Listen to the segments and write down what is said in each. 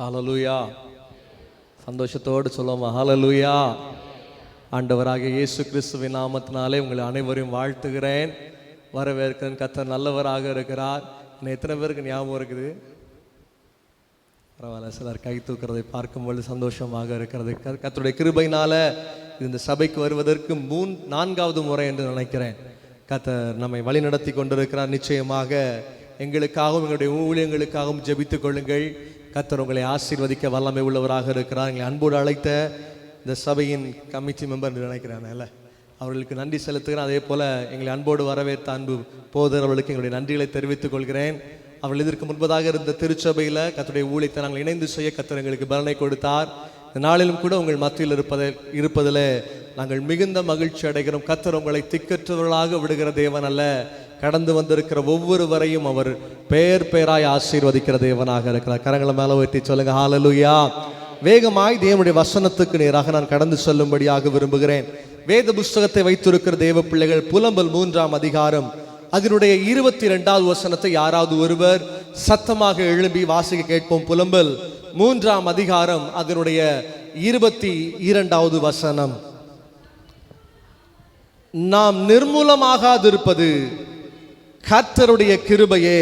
ஹல்லேலூயா. சந்தோஷத்தோடு சொல்லுவோம் ஹல்லேலூயா. ஆண்டவராகிய இயேசு கிறிஸ்துவின் நாமத்தினாலே உங்களை அனைவரையும் வாழ்த்துகிறேன், வரவேற்கிறேன். கர்த்தர் நல்லவராக இருக்கிறார். இன்னும் எத்தனை பேருக்கு ஞாபகம் இருக்குது? பரவாயில்ல, சிலர் கை தூக்குறதை பார்க்கும்பொழுது சந்தோஷமாக இருக்கிறது. கர்த்தருடைய கிருபையினால இந்த சபைக்கு வருவதற்கு 4வது முறை என்று நினைக்கிறேன். கர்த்தர் நம்மை வழி நடத்தி கொண்டிருக்கிறார். நிச்சயமாக எங்களுக்காகவும் எங்களுடைய ஊழியங்களுக்காகவும் ஜெபித்துக் கொள்ளுங்கள். கர்த்தர் உங்களை ஆசீர்வதிக்க வல்லமை உள்ளவராக இருக்கிறார். எங்களை அன்போடு அழைத்த இந்த சபையின் கமிட்டி மெம்பர் என்று நினைக்கிறாங்கல்ல, அவர்களுக்கு நன்றி செலுத்துகிறேன். அதே போல் எங்களை அன்போடு வரவேற்ற அன்பு போதர் அவர்களுக்கு எங்களுடைய நன்றிகளை தெரிவித்துக் கொள்கிறேன். அவர்கள் இதற்கு முன்பதாக இருந்த திருச்சபையில் கர்த்தருடைய ஊழியத்தை நாங்கள் இணைந்து செய்ய கர்த்தர் எங்களுக்கு பலனை கொடுத்தார். இந்த நாளிலும் கூட உங்கள் மத்தியில் இருப்பதில் நாங்கள் மிகுந்த மகிழ்ச்சி அடைகிறோம். கர்த்தர் உங்களை திக்கற்றவர்களாக விடுகிற தேவன் அல்ல, கடந்து வந்திருக்கிற ஒவ்வொருவரையும் அவர் பெயர் பெயராய் ஆசீர்வதிக்கிற தேவனாக இருக்கிறார். கரங்களை மேலே உயர்த்தி சொல்லுங்க ஹல்லேலூயா. வேகமாய் தேவனுடைய வசனத்துக்கு நேராக நான் கடந்து செல்லும்படியாக விரும்புகிறேன். வேத புஸ்தகத்தை வைத்திருக்கிற தேவ பிள்ளைகள், புலம்பல் 3ஆம் அதிகாரம் அதனுடைய 22வது வசனத்தை யாராவது ஒருவர் சத்தமாக எழும்பி வாசிக்க கேட்போம். புலம்பல் 3ஆம் அதிகாரம் அதனுடைய 22வது வசனம். நாம் நிர்மூலமாகாதிருப்பது கர்த்தருடைய கிருபையே,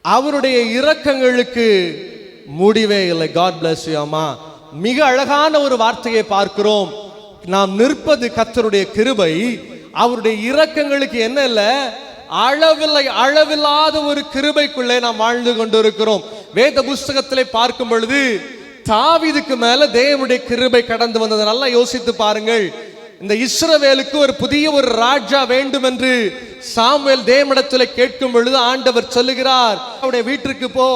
அவருடைய இரக்கங்களுக்கு முடிவே இல்லை. காட் பிளஸ் யூ அம்மா. மிக அழகான ஒரு வார்த்தையை பார்க்கிறோம். நாம் நிற்பது கர்த்தருடைய கிருபை, அவருடைய இரக்கங்களுக்கு என்ன இல்லை, அளவில்லாத ஒரு கிருபைக்குள்ளே நாம் வாழ்ந்து கொண்டிருக்கிறோம். வேத புஸ்தகத்திலே பார்க்கும் பொழுது தாவீதுக்கு மேல தேவனுடைய கிருபை கடந்து வந்தது. நல்லா யோசித்து பாருங்கள். இந்த இஸ்ரவேலுக்கு ஒரு புதிய ஒரு ராஜா வேண்டும் என்று சாமுவேல் தேவனிடத்தில் கேட்கும் பொழுது ஆண்டவர் சொல்லுகிறார், அவருடைய வீட்டிற்கு போ,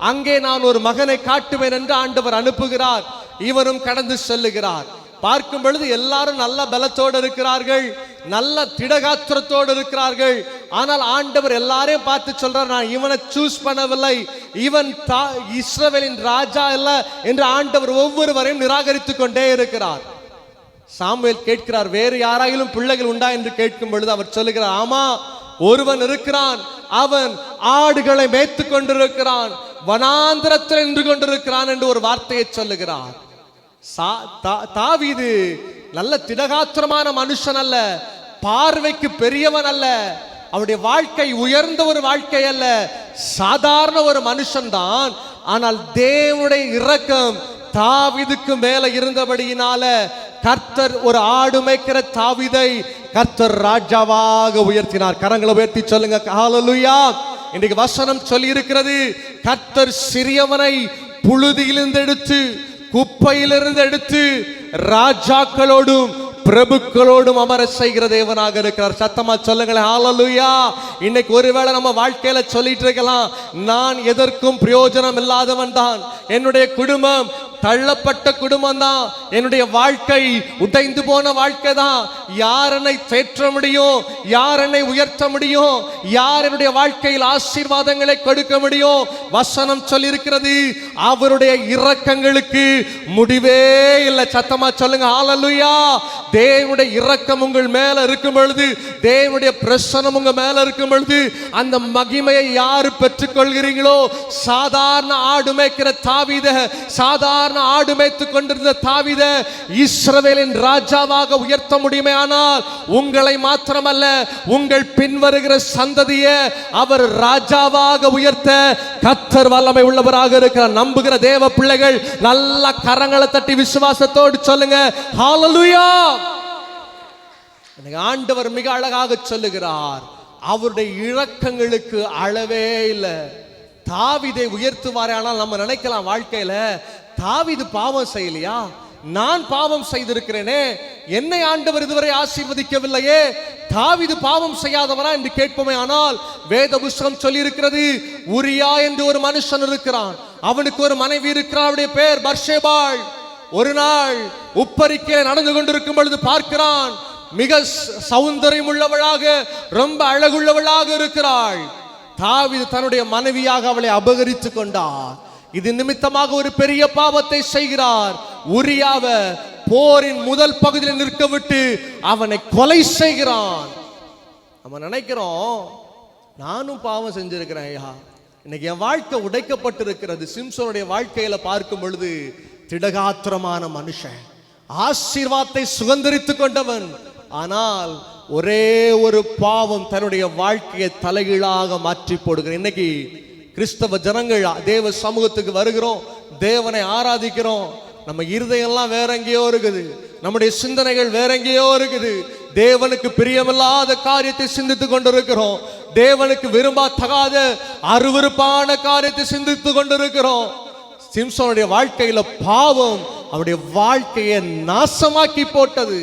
அங்கே நான் ஒரு மகனை காட்டுவேன் என்று ஆண்டவர் அனுப்புகிறார். இவரும் கடந்து செல்லுகிறார். பார்க்கும் பொழுது எல்லாரும் நல்ல பலத்தோடு இருக்கிறார்கள், நல்ல திடகாத்திரத்தோடு இருக்கிறார்கள். ஆனால் ஆண்டவர் எல்லாரையும் பார்த்து சொல்றார், நான் இவனை சூஸ் பண்ணவில்லை, இவன் இஸ்ரவேலின் ராஜா அல்ல என்று ஆண்டவர் ஒவ்வொருவரையும் நிராகரித்துக் கொண்டே இருக்கிறார். சாமுவேல் கேட்கிறார், வேறு யாராயிலும் பிள்ளைகள் உண்டா என்று கேட்கும் பொழுது அவர் சொல்லுகிறார், ஆமா ஒருவன் இருக்கிறான், அவன் ஆடுகளை மேய்த்து கொண்டிருக்கிறான், வனாந்திரத்தில் நின்று கொண்டிருக்கிறான் என்று ஒரு வார்த்தையை சொல்லுகிறார். தாவீது நல்ல திடகாத்திரமான மனுஷன் அல்ல, பார்வைக்கு பெரியவன் அல்ல, அவருடைய வாழ்க்கை உயர்ந்த ஒரு வாழ்க்கை அல்ல, சாதாரண ஒரு மனுஷன் தான். ஆனால் தேவனுடைய இரக்கம் தாவீதுக்கு மேல இருந்தபடியினால கர்த்தர் ஒரு ஆடு மேய்க்கிற தாவீதை கர்த்தர் ராஜாவாக உயர்த்தினார். கரங்களை உயர்த்தி சொல்லுங்க ஹல்லேலூயா. இன்றைக்கு வசனம் சொல்லி இருக்கிறது, கர்த்தர் சிறியவனை புழுதியிலிருந்து எடுத்து, குப்பையிலிருந்து எடுத்து ராஜாக்களோடும் பிரபுக்களோடும் அமர செய்கிற தேவனாக இருக்கிறார். சத்தமா சொல்லுங்களேன் ஹல்லேலூயா. இன்னைக்கு ஒருவேளை நம்ம வாழ்க்கையில சொல்லிட்டு இருக்கலாம், நான் எதற்கும் பிரயோஜனம் இல்லாதவன் தான், என்னுடைய குடும்பம் தள்ளப்பட்ட குடும்பம் தான், என்னுடைய வாழ்க்கை உடைந்து போன வாழ்க்கை தான், யார் என்னை தேற்ற முடியும், யார் என்னை உயர்த்த முடியும், யார் என்னுடைய வாழ்க்கையில் ஆசீர்வாதங்களை கொடுக்க முடியும்? வசனம் சொல்லி இருக்கிறது, அவருடைய இரக்கங்களுக்கு முடிவே இல்லை. சத்தமா சொல்லுங்க ஹல்லேலூயா. தேவனுடைய இரக்கம் உங்கள் மேல இருக்கும் பொழுது, தேவனுடைய பிரசன்னம் உங்க மேல இருக்கும் பொழுது, அந்த மகிமையை யாரு பெற்றுக் கொள்கிறீங்களோ, சாதாரண ஆடு மேய்க்கிற தாவீதை, சாதாரண ஆடு மேய்த்துக் கொண்டிருந்த தாவீதை இஸ்ரவேலின் ராஜாவாக உயர்த்த முடியுமே? ஆனால் உங்களை மாத்திரமல்ல, உங்கள் பின்வருகிற சந்ததியை அவர் ராஜாவாக உயர்த்த கர்த்தர் வல்லமை உள்ளவராக இருக்கிறார். நம்புகிற தேவ பிள்ளைகள் நல்ல கரங்களை தட்டி விசுவாசத்தோடு சொல்லுங்க ஹல்லேலூயா. ஆண்டவர் மிக அழகாக சொல்லுகிறார், அவருடைய இரக்கங்களுக்கு அளவே இல்லை. தாவீதை உயர்த்துவாரே. ஆனால் நம்ம நினைக்கலாம் வாழ்க்கையில, தாவீது பாவம் செய்யலையா, நான் பாவம் செய்திருக்கிறேனே, என்னை ஆண்டவர் இதுவரை ஆசீர்வதிக்கவில்லையே, தாவீது பாவம் செய்யாதவரா என்று கேட்போமே. ஆனால் வேத புஸ்தகம் சொல்லி இருக்கிறது, உரியா என்று ஒரு மனுஷன் இருக்கிறான், அவனுக்கு ஒரு மனைவி இருக்கிறார், அவருடைய பெயர் பத்சேபாள். ஒரு நாள் உப்பரிக்கையில நடந்து கொண்டிருக்கும் பொழுது பார்க்கிறான், மிக சௌந்தரியம் உள்ளவளாக, ரொம்ப அழகுள்ளவளாக இருக்கிறாள். தாவீது தன்னுடைய மனைவியாக அவளை அபகரித்து கொண்டார். இது நிமித்தமாக ஒரு பெரிய பாவத்தை செய்கிறார். உரியாவை போரின் முதல் பகுதியில் நிற்க விட்டு அவனை கொலை செய்கிறான். நம்ம நினைக்கிறோம், நானும் பாவம் செஞ்சிருக்கிறேன் ஐயா, இன்னைக்கு என் வாழ்க்கை உடைக்கப்பட்டிருக்கிறது. சிம்சோனுடைய வாழ்க்கையில பார்க்கும் பொழுது திடகாத்திரமான மனுஷன், ஆசீர்வாதத்தை சுதந்திரித்துக் கொண்டவன். ஆனால் ஒரே ஒரு பாவம் தன்னுடைய வாழ்க்கையை தலைகீழாக மாற்றி போடுகிறேன். இன்னைக்கு கிறிஸ்தவ ஜனங்கள் தேவ சமூகத்துக்கு வருகிறோம், தேவனை ஆராதிக்கிறோம், நம்ம இருதயம்லாம் வேற எங்கேயோ இருக்குது, நம்முடைய சிந்தனைகள் வேற எங்கேயோ இருக்குது. தேவனுக்கு பிரியமில்லாத காரியத்தை சிந்தித்துக் கொண்டிருக்கிறோம், தேவனுக்கு விரும்பத்தகாத அருவருப்பான காரியத்தை சிந்தித்துக் கொண்டிருக்கிறோம். சிம்சோனுடைய வாழ்க்கையில பாவம் அவருடைய வாழ்க்கையை நாசமாக்கி போட்டது.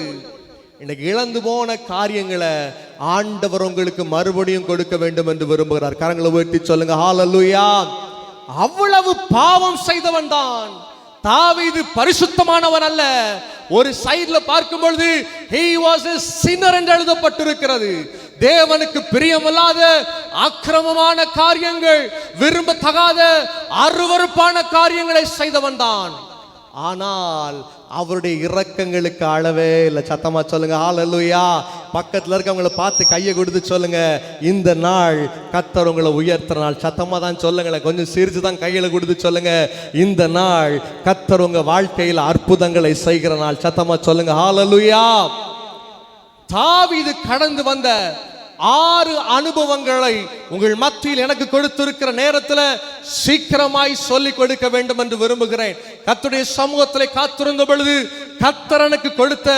இன்னைக்கு இழந்து போன காரியங்களை ஆண்டவர் உங்களுக்கு மறுபடியும் கொடுக்க வேண்டும் என்று விரும்புகிறார். கரங்களை உயர்த்தி சொல்லுங்க ஹல்லேலூயா. அவ்வளவு பாவம் செய்தவன் தான் தாவீது. பரிசுத்தமானவன் அல்ல. ஒரு சைடுல பார்க்கும் பொழுது he was a sinner என்று எழுதப்பட்டிருக்கிறது. தேவனுக்கு பிரியமில்லாத அக்கிரமமான காரியங்கள், விரும்பத்தகாத அருவருப்பான காரியங்களை செய்தவன் தான். ஆனால் அவருடைய இரக்கங்களுக்கு அளவே இல்லை. சத்தமா சொல்லுங்க ஹல்லேலூயா. பக்கத்துல இருக்கவங்களை பார்த்து கையை கொடுத்து சொல்லுங்க, இந்த நாள் கர்த்தர் உங்களை உயர்த்துற நாள். சத்தமா தான் சொல்லுங்களேன், கொஞ்சம் சிரிச்சு தான் கையில கொடுத்து சொல்லுங்க, இந்த நாள் கர்த்தர் உங்க வாழ்க்கையில் அற்புதங்களை செய்கிற நாள். சத்தமா சொல்லுங்க ஹல்லேலூயா. தாவீது கடந்து வந்த 6 அனுபவங்களை உங்கள் மத்தியில் எனக்கு கொடுத்திருக்கிற நேரத்தில் சீக்கிரமாய் சொல்லிக் கொடுக்க வேண்டும் என்று விரும்புகிறேன். கர்த்தருடைய சமூகத்திலே காத்திருந்த பொழுது கர்த்தர் எனக்கு கொடுத்த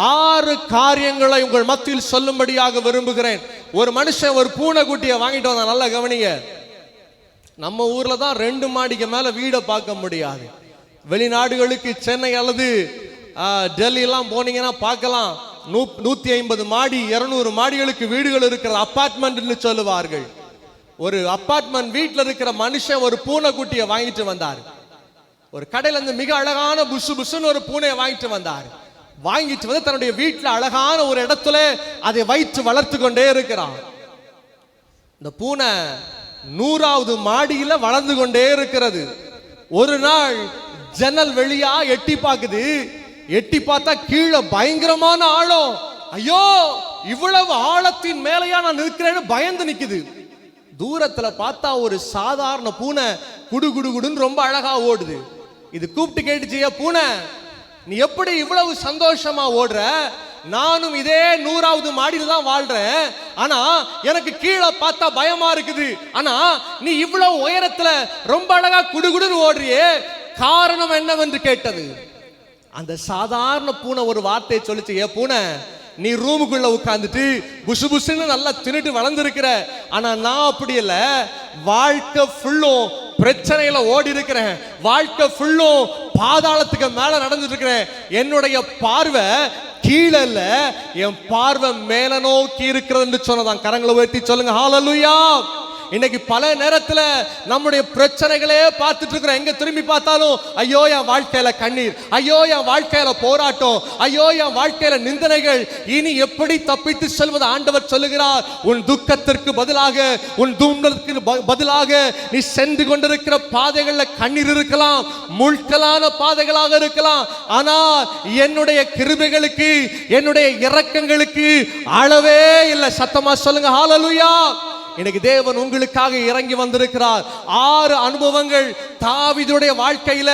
6 காரியங்களை உங்கள் மத்தியில் சொல்லும்படியாக விரும்புகிறேன். ஒரு மனுஷன் ஒரு பூனைக்குட்டியை வாங்கிட்டு வந்தா, நல்லா கவனிங்க. நம்ம ஊர்ல தான் 2 மாடிக்கு மேல வீடை பார்க்க முடியாது. வெளிநாடுகளுக்கு சென்னை அல்லது டெல்லி எல்லாம் போனீங்கன்னா பார்க்கலாம், 150 மாடி 200 மாடிகளுக்கு வீடுகள் இருக்கிற அபார்ட்மெண்ட் சொல்லுவார்கள். ஒரு அபார்ட்மெண்ட் வீட்டில் இருக்கிற மனுஷன் ஒரு பூனைக்குட்டியை வாங்கிட்டு வந்தார். ஒரு கடையில இருந்து மிக அழகான புசு புசுன்னு ஒரு பூனையை வாங்கிட்டு வந்தார். வாங்கிட்டு வந்து தன்னுடைய வீட்டில் அழகான ஒரு இடத்துல அதை வைத்து வளர்த்து கொண்டே இருக்கிறான். இந்த பூனை 100வது மாடியில வளர்ந்து கொண்டே இருக்கிறது. ஒரு நாள் ஜன்னல் வெளியா எட்டி பார்க்குது. எட்டி பார்த்தா கீழே பயங்கரமான ஆழம். ஐயோ, இவ்வளவு ஆழத்தின் மேலையா நான் நிற்கிறேன்னு பயந்து நிக்குது. தூரத்துல பார்த்தா ஒரு சாதாரண பூனை குடு குடு குடுன்னு ரொம்ப அழகா ஓடுது. இது கூப்பிட்டு கேட்டுச்சியா, பூனை நீ எப்படி இவ்வளவு சந்தோஷமா ஓடுற? நானும் இதே 100வது மாடியில தான் வாழ்றேன், ஆனா எனக்கு கீழே பார்த்தா பயமா இருக்குது. ஆனா நீ இவ்வளவு உயரத்துல ரொம்ப அழகா குடுகுடுன்னு ஓடுறியே, காரணம் என்னவென்று கேட்டது. அந்த சாதாரண பூனை ஒரு வார்த்தையை சொல்லிச்சு, ஏ பூனை, நீ ரூமுக்குள்ள உட்கார்ந்துட்டு புசு புசுன்னு நல்லா தின்னுட்டு வளர்ந்துருக்கிற, ஆனா நான் அப்படி இல்ல. வாழ்க்கை ஃபுல்லும் பிரச்சனையில ஓடி இருக்கிறேன், வாழ்க்கை ஃபுல்லும் பாதாளத்துக்கு மேல நடந்துட்டு இருக்கிறேன். என்னுடைய பார்வை கீழே இல்ல, என் பார்வை மேல நோக்கி இருக்கிறது சொன்னதான். கரங்களை உயர்த்தி சொல்லுங்க ஹல்லேலூயா. இன்னைக்கு பல நேரத்துல நம்முடைய பிரச்சனைகளே பார்த்துட்டு இருக்கிறோம். எங்க திரும்பி பார்த்தாலும் ஐயோ என் வாழ்க்கையில கண்ணீர், ஐயோ என் வாழ்க்கையில போராட்டம், ஐயோ என் வாழ்க்கையில நிந்தனைகள், இனி எப்படி தப்பித்து செல்வது? ஆண்டவர் சொல்லுகிறார், உன் துக்கத்திற்கு பதிலாக, உன் துன்பத்திற்கு பதிலாக நீ சென்று கொண்டிருக்கிற பாதைகள்ல கண்ணீர் இருக்கலாம், முள்களான பாதைகளாக இருக்கலாம், ஆனால் என்னுடைய கிருபைகளுக்கு, என்னுடைய இரக்கங்களுக்கு அளவே இல்லை. சத்தமா சொல்லுங்க ஹல்லேலூயா. இன்னைக்கு தேவன் உங்களுக்காக இறங்கி வந்திருக்கிறார். 6 அனுபவங்கள் தாவீதுடைய வாழ்க்கையில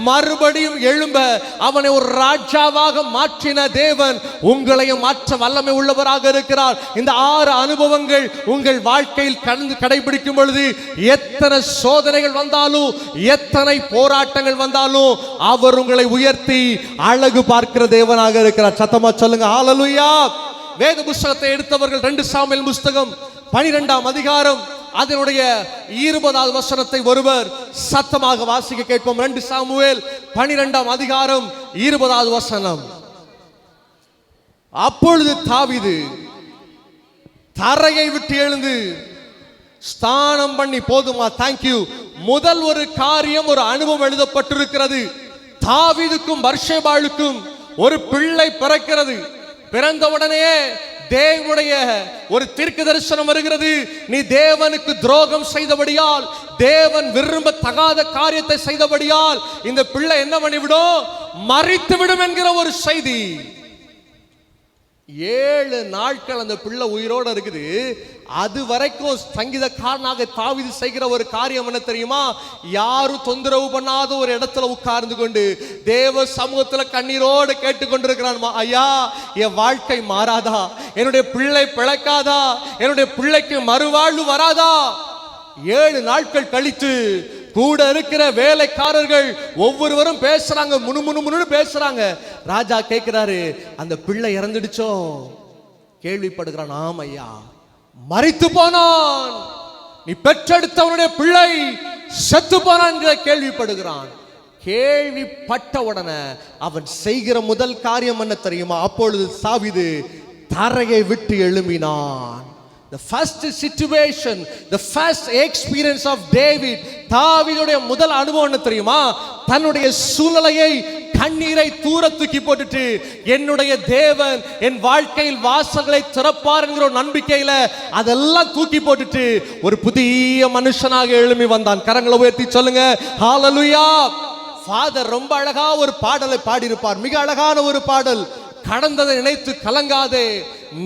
மறுபடியும் எழும்ப அவனை ஒரு ராஜாவாக மாற்றின தேவன் உங்களையும் மாற்ற வல்லமை உள்ளவராக இருக்கிறார். இந்த 6 அனுபவங்கள் உங்கள் வாழ்க்கையில் கடைபிடிக்கும் பொழுது எத்தனை சோதனைகள் வந்தாலும், எத்தனை போராட்டங்கள் வந்தாலும் அவர் உங்களை உயர்த்தி அழகு பார்க்கிற தேவனாக இருக்கிறார். சத்தமா சொல்லுங்க ஹல்லேலூயா. வேத புத்தகத்தை எடுத்தவர்கள் 2 சாமுவேல் புத்தகம் 12ஆம் அதிகாரம் அதனுடைய 20வது வசனத்தை ஒருவர் சத்தமாக வாசிக்க கேட்போம். 2 சாமுவேல் 12ஆம் அதிகாரம் 20வது வசனம். அப்பொழுது தாவீது தரையை விட்டு எழுந்து ஸ்நானம் பண்ணி, போதுமா, தேங்க்யூ. முதல் ஒரு காரியம், ஒரு அனுபவம் எழுதப்பட்டிருக்கிறது. தாவீதுக்கும் பர்ஷேபாளுக்கும் ஒரு பிள்ளை பிறக்கிறது. பிறந்தவுடனே தேவனுடைய ஒரு தீர்க்க தரிசனம் வருகிறது. நீ தேவனுக்கு துரோகம் செய்தபடியால், தேவன் விரும்பத்தகாத காரியத்தை செய்தபடியால் இந்த பிள்ளை என்ன பண்ணிவிடும்? மரித்து விடும் என்கிற ஒரு செய்தி. 7 நாட்கள் அந்த பிள்ளை உயிரோட இருக்குது. அது வரைக்கும் சங்கீதக்காரனாக தாவீது செய்கிற ஒரு காரியம் என்ன தெரியுமா? யாரும் தொந்தரவு பண்ணாத ஒரு இடத்துல உட்கார்ந்து கொண்டு தேவ சமூகத்துல கண்ணீரோடு கேட்டுக்கொண்டிருக்கிறான். ஐயா, என் வாழ்க்கை மாறாதா? என்னுடைய பிள்ளை பிழைக்காதா? என்னுடைய பிள்ளைக்கு மறுவாழ்வு வராதா? 7 நாட்கள் கழித்து கூட இருக்கிற வேலைக்காரர்கள் ஒவ்வொருவரும் பேசுறாங்க, முணுமுணுன்னு பேசுறாங்க. ராஜா கேட்கிறாரு, அந்த பிள்ளை இறந்துடுச்சோ? கேள்விப்படுகிறான். ஆம் ஐயா, மரித்து போனான். நீ பெற்றெடுத்தவனுடைய பிள்ளை செத்து போனான் கேள்விப்படுகிறான். கேள்விப்பட்ட உடனே அவன் செய்கிற முதல் காரியம் என்ன தெரியுமா? அப்பொழுது தாவீது தரையை விட்டு எழும்பினான். The first situation, the first experience of David, தாவீதுடைய முதல் அனுபவம் என்ன தெரியுமா? தன்னுடைய சூழ்நிலையை, கண்ணீரை தூர தூக்கி போட்டுட்டு, என்னுடைய தேவன் என் வாழ்க்கையில் வாசல்களை திறப்பார் என்கிற ஒரு நம்பிக்கையில அதெல்லாம் தூக்கி போட்டுட்டு ஒரு புதிய மனுஷனாக எழும்பி வந்தான். கரங்களை உயர்த்தி சொல்லுங்க ஹalleluya. ஃபாதர் ரொம்ப அழகா ஒரு பாடலை பாடியிருப்பார், மிக அழகான ஒரு பாடல். கடந்ததை நினைத்து கலங்காதே,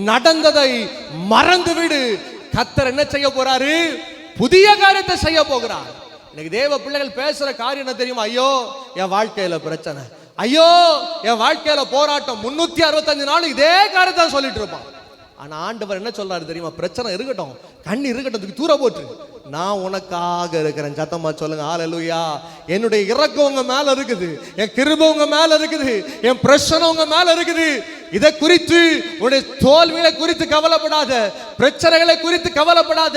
நடந்ததை மறந்து விடு. கர்த்தர் என்ன செய்ய போறாரு? புதிய காரியத்தை செய்ய போகிறார். இன்னைக்கு தேவ பிள்ளைகள் பேசுற காரியம் என்ன தெரியுமா? ஐயோ, என் வாழ்க்கையில பிரச்சனை, ஐயோ என் வாழ்க்கையில போராட்டம். 365 நாள் இதே காரியத்தை சொல்லிட்டு இருப்பான். ஆனா ஆண்டவர் என்ன சொல்றாரு தெரியுமா? பிரச்சனை இருக்கட்டும், கண்ணி இருக்கட்டும், தூர போட்டு நான் உனக்காக இருக்கிறேன். சத்தமா சொல்லுங்க ஹalleluya. என்னுடைய இரக்கம் உங்க மேல இருக்குது, என் கிருபை உங்க மேல இருக்குது, என் பிரச்சனை உங்க மேல இருக்குது. இதை குறித்து, உன்னுடைய தோல்விகளை குறித்து கவலைப்படாத, பிரச்சனைகளை குறித்து கவலைப்படாத,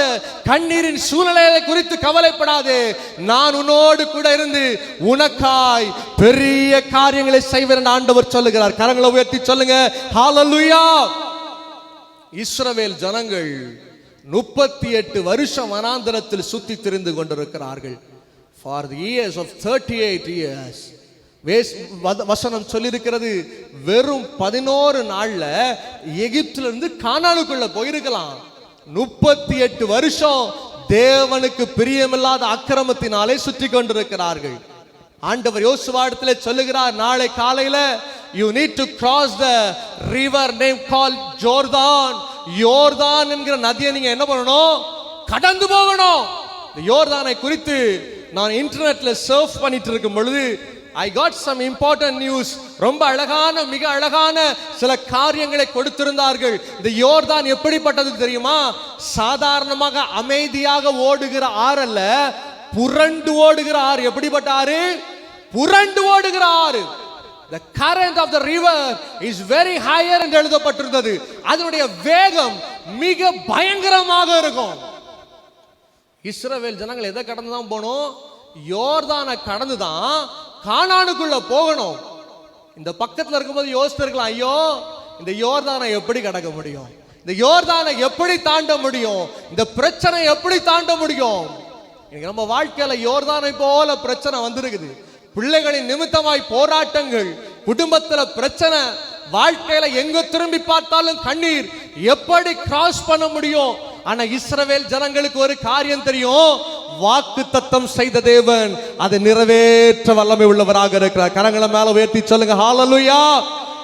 கண்ணீரின் சூழ்நிலைகளை குறித்து கவலைப்படாத. நான் உன்னோடு கூட இருந்து உனக்காய் பெரிய காரியங்களை செய்வேன் என்று ஆண்டவர் சொல்லுகிறார். கரங்களை உயர்த்தி சொல்லுங்க ஹalleluya. இஸ்ரவேல் ஜனங்கள் 38 வருஷம் வனாந்தரத்தில் சுத்தி திரிந்து கொண்டிருக்கிறார்கள். For the years of 38 years. வசனம் சொல்லியிருக்கிறது, வெறும் 11 நாள்ல எகிப்திலிருந்து கானானுக்குள்ள போயிருக்கலாம். 38 வருஷம் தேவனுக்கு பிரியமில்லாத அக்கிரமத்தினாலே சுற்றி கொண்டிருக்கிறார்கள். ஆண்டவர் யோசுவாவிடத்திலே சொல்லுகிறார், நாளை காலையில you need to cross the river name called Jordan. யோர்தான் என்கிற நதியை நீங்க என்ன பண்ணணும்? கடந்து போகணும். இந்த யோர்தானை குறித்து நான் இன்டர்நெட்ல சர்ச் பண்ணிட்டு இருக்கும் பொழுது I got some important news. ரொம்ப அழகான, மிக அழகான சில காரியங்களை கொடுத்திருந்தார்கள். இந்த யோர்தான் எப்படிப்பட்டது தெரியுமா? சாதாரணமாக அமைதியாக ஓடுகிற ஆறு அல்ல, புரண்டு ஓடுகிற ஆறு. எப்படிப்பட்ட ஆறு? புரண்டு ஓடுகிற ஆறு. The current of the river is very higher என்று எழுதப்பட்டிருந்தது. அதனுடைய வேகம் மிக பயங்கரமாக இருக்கும். இஸ்ரவேல் ஜனங்கள் எதை கடந்து தான் போகணும்? யோர்தானை கடந்து தான் கானானுக்குள்ள போகணும். இந்த பக்கத்துல இருக்கும்போது யோசிச்சிருக்கலாம், ஐயோ இந்த யோர்தானை எப்படி கடக்க முடியும்? இந்த யோர்தானை எப்படி தாண்ட முடியும்? இந்த பிரச்சனை எப்படி தாண்ட முடியும்? நம்ம வாழ்க்கையில யோர்தானை போல பிரச்சனை வந்திருக்குது. பிள்ளைகளின் நிமித்தமாய் போராட்டங்கள், குடும்பத்துல பிரச்சனை, வாழ்க்கையில எங்க திரும்பி பார்த்தாலும் கண்ணீர். எப்படி கிராஸ் பண்ண முடியும்? ஆனா இஸ்ரவேல் ஜனங்களுக்கு ஒரு காரியம் தெரியும், வாக்குத்தத்தம் செய்த தேவன் அதை நிறைவேற்ற வல்லமை உள்ளவராக இருக்கிறார். கரங்களை மேல உயர்த்தி சொல்லுங்க ஹalleluya.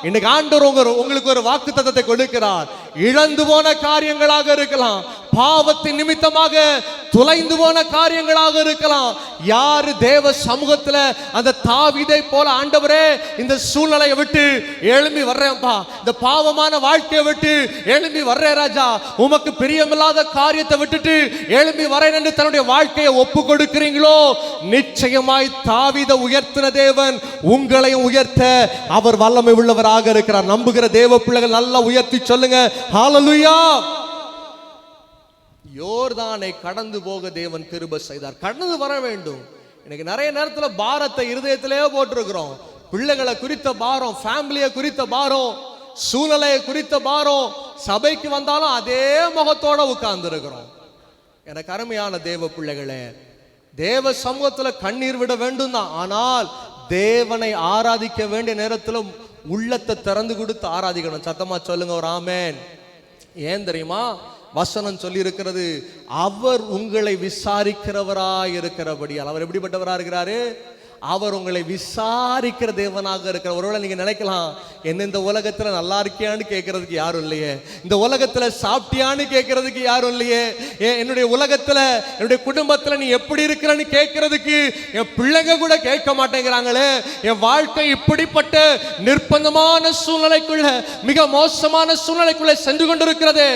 இன்னைக்கு ஆண்டவர் உங்களுக்கு ஒரு வாக்குத்தத்தத்தை கொடுக்கிறார். இழந்து போன காரியங்களாக இருக்கலாம், பாவத்தின் நிமித்தமாக துளைந்து போன காரியங்களாக இருக்கலாம். யாரு தேவ சமூகத்துல அந்த தாவீதை போல, ஆண்டவரே இந்த சூழ்நிலையை விட்டு எழும்பி வர்றேன்ப்பா, இந்த பாவமான வாழ்க்கையை விட்டு எழும்பி வர்றேன் ராஜா, உமக்கு பிரியமில்லாத காரியத்தை விட்டுட்டு எழும்பி வரேன் என்று தன்னுடைய வாழ்க்கையை ஒப்பு கொடுக்கிறீங்களோ, நிச்சயமாய் தாவீதை உயர்த்தின தேவன் உங்களையும் உயர்த்த அவர் வல்லமை உள்ளவராக இருக்கிறார். நம்புகிற தேவ பிள்ளைகள் நல்லா உயர்த்தி சொல்லுங்க ஹalleluya. யோர்தானை கடந்து போக தேவன் கிருபை செய்தார். கடந்து வர வேண்டும். இன்னைக்கு நிறைய நேரத்துல பாரத்தை இருதயத்திலே போட்டிருக்கிறோம். பிள்ளைகளை குறித்த பாரம், ஃபேமிலியை குறித்த பாரம், சூழ்நிலையை குறித்த பாரம். சபைக்கு வந்தாலும் அதே முகத்தோட உட்கார்ந்து இருக்கிறோம். எனக்கு அருமையான தேவ பிள்ளைகளே, தேவ சமூகத்துல கண்ணீர் விட வேண்டும் தான், ஆனால் தேவனை ஆராதிக்க வேண்டிய நேரத்துல உள்ளத்தை திறந்து கொடுத்து ஆராதிக்கணும். சத்தமா சொல்லுங்க ஒரு ஆமென். ஏன் தெரியுமா? வசனம் சொல்லி இருக்கிறது, அவர் உங்களை விசாரிக்கிறவராய் இருக்கிறபடியால். அவர் எப்படிப்பட்டவரா இருக்கிறாரு? அவர் உங்களை விசாரிக்கிற தேவனாக இருக்கிற. ஒருவேளை நீங்க நினைக்கலாம், என்ன இந்த உலகத்துல நல்லா இருக்கியான்னு கேட்கறதுக்கு யாரும் இல்லையே, இந்த உலகத்துல சாப்பிட்டியான்னு கேட்கறதுக்கு யாரும் இல்லையே, என்னுடைய உலகத்துல என்னுடைய குடும்பத்துல நீ எப்படி இருக்கிறன்னு கேட்கறதுக்கு என் பிள்ளைங்க கூட கேட்க மாட்டேங்கிறாங்களே, என் வாழ்க்கை இப்படிப்பட்ட நிர்பந்தமான சூழ்நிலைக்குள்ள, மிக மோசமான சூழ்நிலைக்குள்ள சென்று கொண்டிருக்கிறது.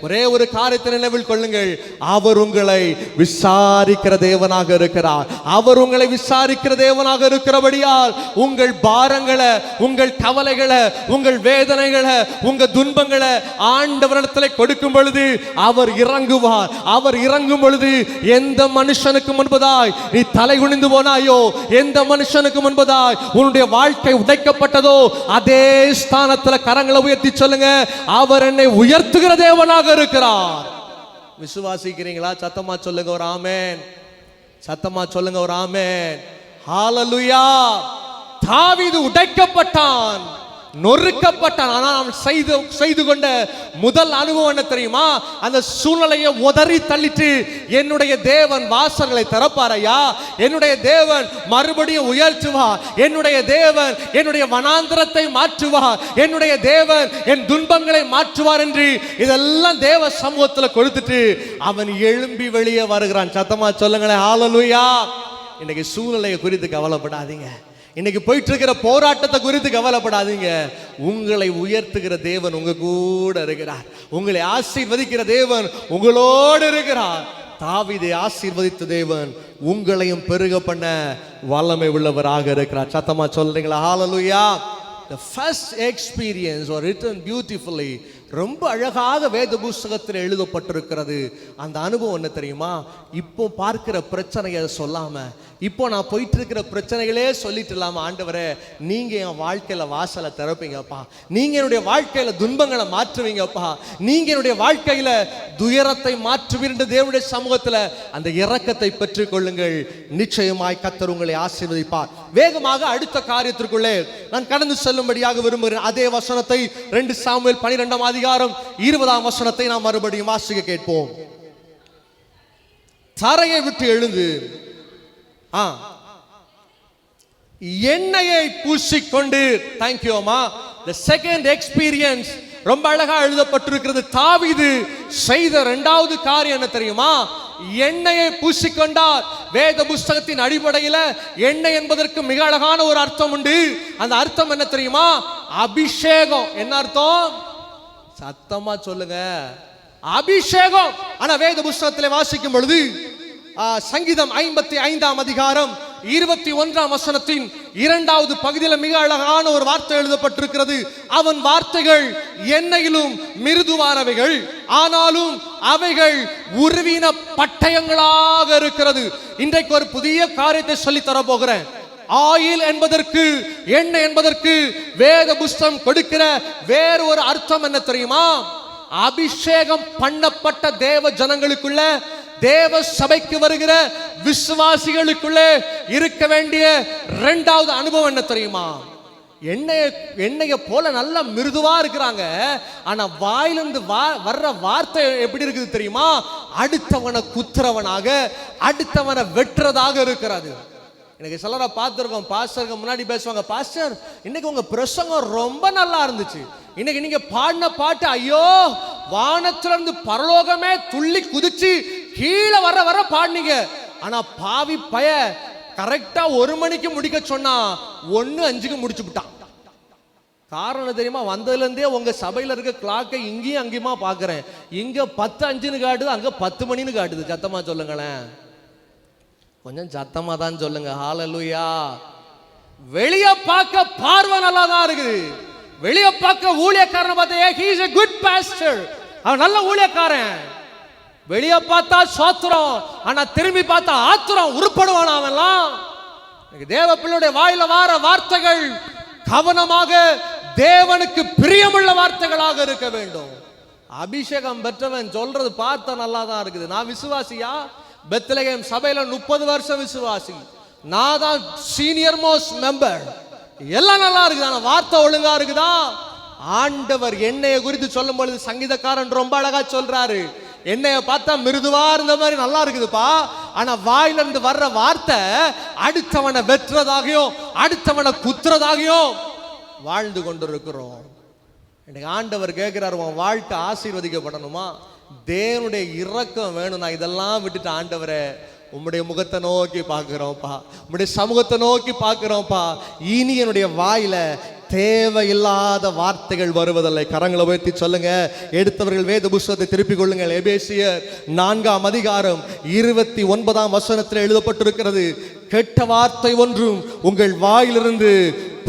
ஒரே ஒரு காரியத்தை நினைவில் கொள்ளுங்கள், அவர் உங்களை விசாரிக்கிற தேவனாக இருக்கிறார். அவர் உங்களை விசாரிக்கிற தேவனாக இருக்கிறபடியால் உங்கள் பாரங்களை, உங்கள் கவலைகளை, உங்கள் வேதனைகளை, உங்க துன்பங்களை ஆண்டவரிடத்தில் கொடுக்கும் பொழுது அவர் இறங்குவார். அவர் இறங்கும் பொழுது எந்த மனுஷனுக்கு முன்பதாய் நீ தலை குனிந்து போனாயோ, எந்த மனுஷனுக்கு முன்பதாய் உன்னுடைய வாழ்க்கை உடைக்கப்பட்டதோ, அதே ஸ்தானத்தில் கரங்களை உயர்த்தி சொல்லுங்க, அவர் என்னை உயர்த்துகிற தேவனாக இருக்கிறார். விசுவாசிக்கிறீங்களா? சத்தமா சொல்லுங்க ஒரு ஆமென். சத்தமா சொல்லுங்க ஒரு ஆமென். ஹalleluya. தாவீது உடைக்கப்பட்டான், நொறுக்கப்பட்டான். ஆனால் அவன் செய்து கொண்ட முதல் அனுபவம் என்ன தெரியுமா? அந்த சூழ்நிலையை உதறி தள்ளிட்டு, என்னுடைய தேவன் வாசல்களை திறப்பாரையா, என்னுடைய தேவன் மறுபடியும் உயர்த்துவார், என்னுடைய தேவன் என்னுடைய வனாந்திரத்தை மாற்றுவார், என்னுடைய தேவன் என் துன்பங்களை மாற்றுவார் என்று இதெல்லாம் தேவ சமூகத்தில் கொடுத்துட்டு அவன் எழும்பி வெளியே வருகிறான். சத்தமா சொல்லுங்களேன் ஹalleluya. இன்னைக்கு சூழ்நிலையை குறித்து கவலைப்படாதீங்க, இன்னைக்கு போயிட்டு இருக்கிற போராட்டத்தை குறித்து கவலைப்படாதீங்க. உங்களை உயர்த்துகிற தேவன் உங்க கூட இருக்கிறார். உங்களை ஆசீர்வதிக்கிற தேவன் உங்களோடு இருக்கிறார். தாவீதை ஆசீர்வதித்த தேவன் உங்களையும் பெருக பண்ண வல்லமை உள்ளவராக இருக்கிறார். சத்தமா சொல்றீங்களா ஹalleluya. The first experience was written beautifully. ரொம்ப அழகாக வேத புஸ்தகத்தில் எழுதப்பட்டிருக்கிறது. அந்த அனுபவம் என்ன தெரியுமா? இப்போ பார்க்கிற பிரச்சனையை சொல்லாம, இப்போ நான் போயிட்டு இருக்கிற பிரச்சனைகளே சொல்லிட்டு இல்லாம, ஆண்டவரே நீங்க என் வாழ்க்கையில வாசலை திறப்பீங்கப்பா, நீங்க என்னுடைய வாழ்க்கையில துன்பங்களை மாற்றுவீங்கப்பா, நீங்க என்னுடைய வாழ்க்கையில துயரத்தை மாற்றுவீர் என்று தேவனுடைய சமூகத்துல அந்த இரக்கத்தை பெற்றுக் கொள்ளுங்கள். நிச்சயமாய் கர்த்தர் உங்களை ஆசீர்வதிப்பார். வேகமாக அடுத்த காரியத்திற்குள்ளே நான் கடந்து செல்லும்படியாக விரும்புகிறேன். அதே வசனத்தை 2 சாமுவேல் 12ஆம் அதிகாரம் 20ஆம் வசனத்தை நாம் மறுபடியும் வாசிக்க கேட்போம். தரையை விட்டு எழுந்து எண்ணெயை பூசிக்கொண்டு, தேங்க்யூ அம்மா. the second experience ரொம்ப அழகா எழுதப்பட்டிருக்கிறது. தாவீது செய்த 2வது காரியம் என்ன தெரியுமா? எண்ணெயை பூசிக்கொண்டார். வேத புஸ்தகத்தின் அடிப்படையில் எண்ணெய் என்பதற்கு மிக அழகான ஒரு அர்த்தம் உண்டு. அந்த அர்த்தம் என்ன தெரியுமா? அபிஷேகம். என்ன அர்த்தம்? சத்தமா சொல்லுங்க, அபிஷேகம். ஆனா வேத புஸ்தகத்தில் வாசிக்கும் பொழுது சங்கீதம் 55ஆம் அதிகாரம் 21ஆம் வசனத்தின் 2வது பகுதியில் மிக அழகான ஒரு வார்த்தை எழுதப்பட்டிருக்கிறது. அவன் வார்த்தைகள் எண்ணெயிலும் மிருதுவானவைகள், ஆனாலும் அவைகள் உருவின பட்டயங்களாக இருக்கிறது. இன்றைக்கு ஒரு புதிய காரியத்தை சொல்லி தர போகிறேன். ஆயில் என்பதற்கு, எண்ணெய் என்பதற்கு வேத புஸ்தகம் கொடுக்கிற வேறு ஒரு அர்த்தம் என்ன தெரியுமா? அபிஷேகம் பண்ணப்பட்ட தேவ ஜனங்களுக்குள்ள, தேவ சபைக்கு வருகிற விசுவாசிகளுக்குள்ளே இருக்க வேண்டிய 2வது அனுபவம் என்ன தெரியுமா? எண்ணெயை போல நல்ல மிருதுவா இருக்கிறாங்க. ஆனா வாயிலிருந்து வர்ற வார்த்தை எப்படி இருக்குது தெரியுமா? அடுத்தவனை குத்துறவனாக, அடுத்தவனை வெட்டுறதாக இருக்கிறது. எனக்கு சிலரை பார்த்துருக்கோம், பாஸ்டருக்கு முன்னாடி பேசுவாங்க, பாஸ்டர் இன்னைக்கு உங்க பிரசங்கம் ரொம்ப நல்லா இருந்துச்சு, இன்னைக்கு நீங்க பாடின பாட்டு ஐயோ வானத்துல இருந்து பரலோகமே துள்ளி குதிச்சு கீழே வர பாடினீங்க. ஆனா பாவி பய கரெக்டா 1 மணிக்கு முடிக்க சொன்னா 1:05க்கு முடிச்சு விட்டான். காரணம் தெரியுமா? வந்ததுல இருந்தே உங்க சபையில இருக்க கிளாக்கை இங்கேயும் அங்கேயுமா பாக்குறேன். இங்க 10:05ன்னு காட்டுது, அங்க 10 மணின்னு காட்டுது. சத்தமா சொல்லுங்களேன், கொஞ்சம் சத்தமா தான் சொல்லுங்க. ஹalleluya. வெளிய பார்க்க பார்வை நல்லா தான் இருக்குது. வெளிய பார்க்க ஊழியக்காரனை பார்த்தா he is a good pastor, அவன் நல்ல ஊழியக்காரன். வெளிய பார்த்தா சோத்திரம், ஆனா திரும்பி பார்த்தா ஆத்திரம். உருப்படுவான் அவன்லாம். தேவ பிள்ளையுடைய வாயில வார வார்த்தைகள் கவனமாக தேவனுக்கு பிரியமுள்ள வார்த்தைகளாக இருக்க வேண்டும். அபிஷேகம் பெற்றவன் சொல்றது பார்த்தா நல்லா தான் இருக்குது. நான் விசுவாசியா? பெத்லகேம் சபையில 30 வருஷம் விசுவாசி. நான் தான் சீனியர் மோஸ்ட் மெம்பர். எல்லாம் நல்லா இருக்குது, ஆனா வார்த்தை ஒழுங்கா இருக்குதா? ஆண்டவர் எண்ணெயை குறித்து சொல்லும் பொழுது சங்கீதக்காரன் ரொம்ப அழகா சொல்றாரு, எண்ணெயை பார்த்தா மிருதுவா இருந்த மாதிரி நல்லா இருக்குதுப்பா, ஆனா வாயிலிருந்து வர்ற வார்த்தை அடுத்தவனை வெற்றுறதாகியும் அடுத்தவனை குத்துறதாகியும் வாழ்ந்து கொண்டிருக்கிறோம். எனக்கு ஆண்டவர் கேட்கிறார், உன் வாழ்க்கை ஆசீர்வதிக்கப்படணுமா, தேவனுடைய இரக்கம் வேணும், நான் இதெல்லாம் விட்டுட்டு ஆண்டவரே உம்முடைய முகத்தை நோக்கி பார்க்கிறோம்ப்பா, உம்முடைய சமூகத்தை நோக்கி பார்க்கிறோம்ப்பா, இனி என்னுடைய வாயில தேவையில்லாத வார்த்தைகள் வருவதில்லை. கரங்களை உயர்த்தி சொல்லுங்க. எடுத்தவர்கள் வேத புஸ்தகத்தை திருப்பிக் கொள்ளுங்கள். எபேசியர் 4:29 எழுதப்பட்டிருக்கிறது, கெட்ட வார்த்தை ஒன்றும் உங்கள் வாயிலிருந்து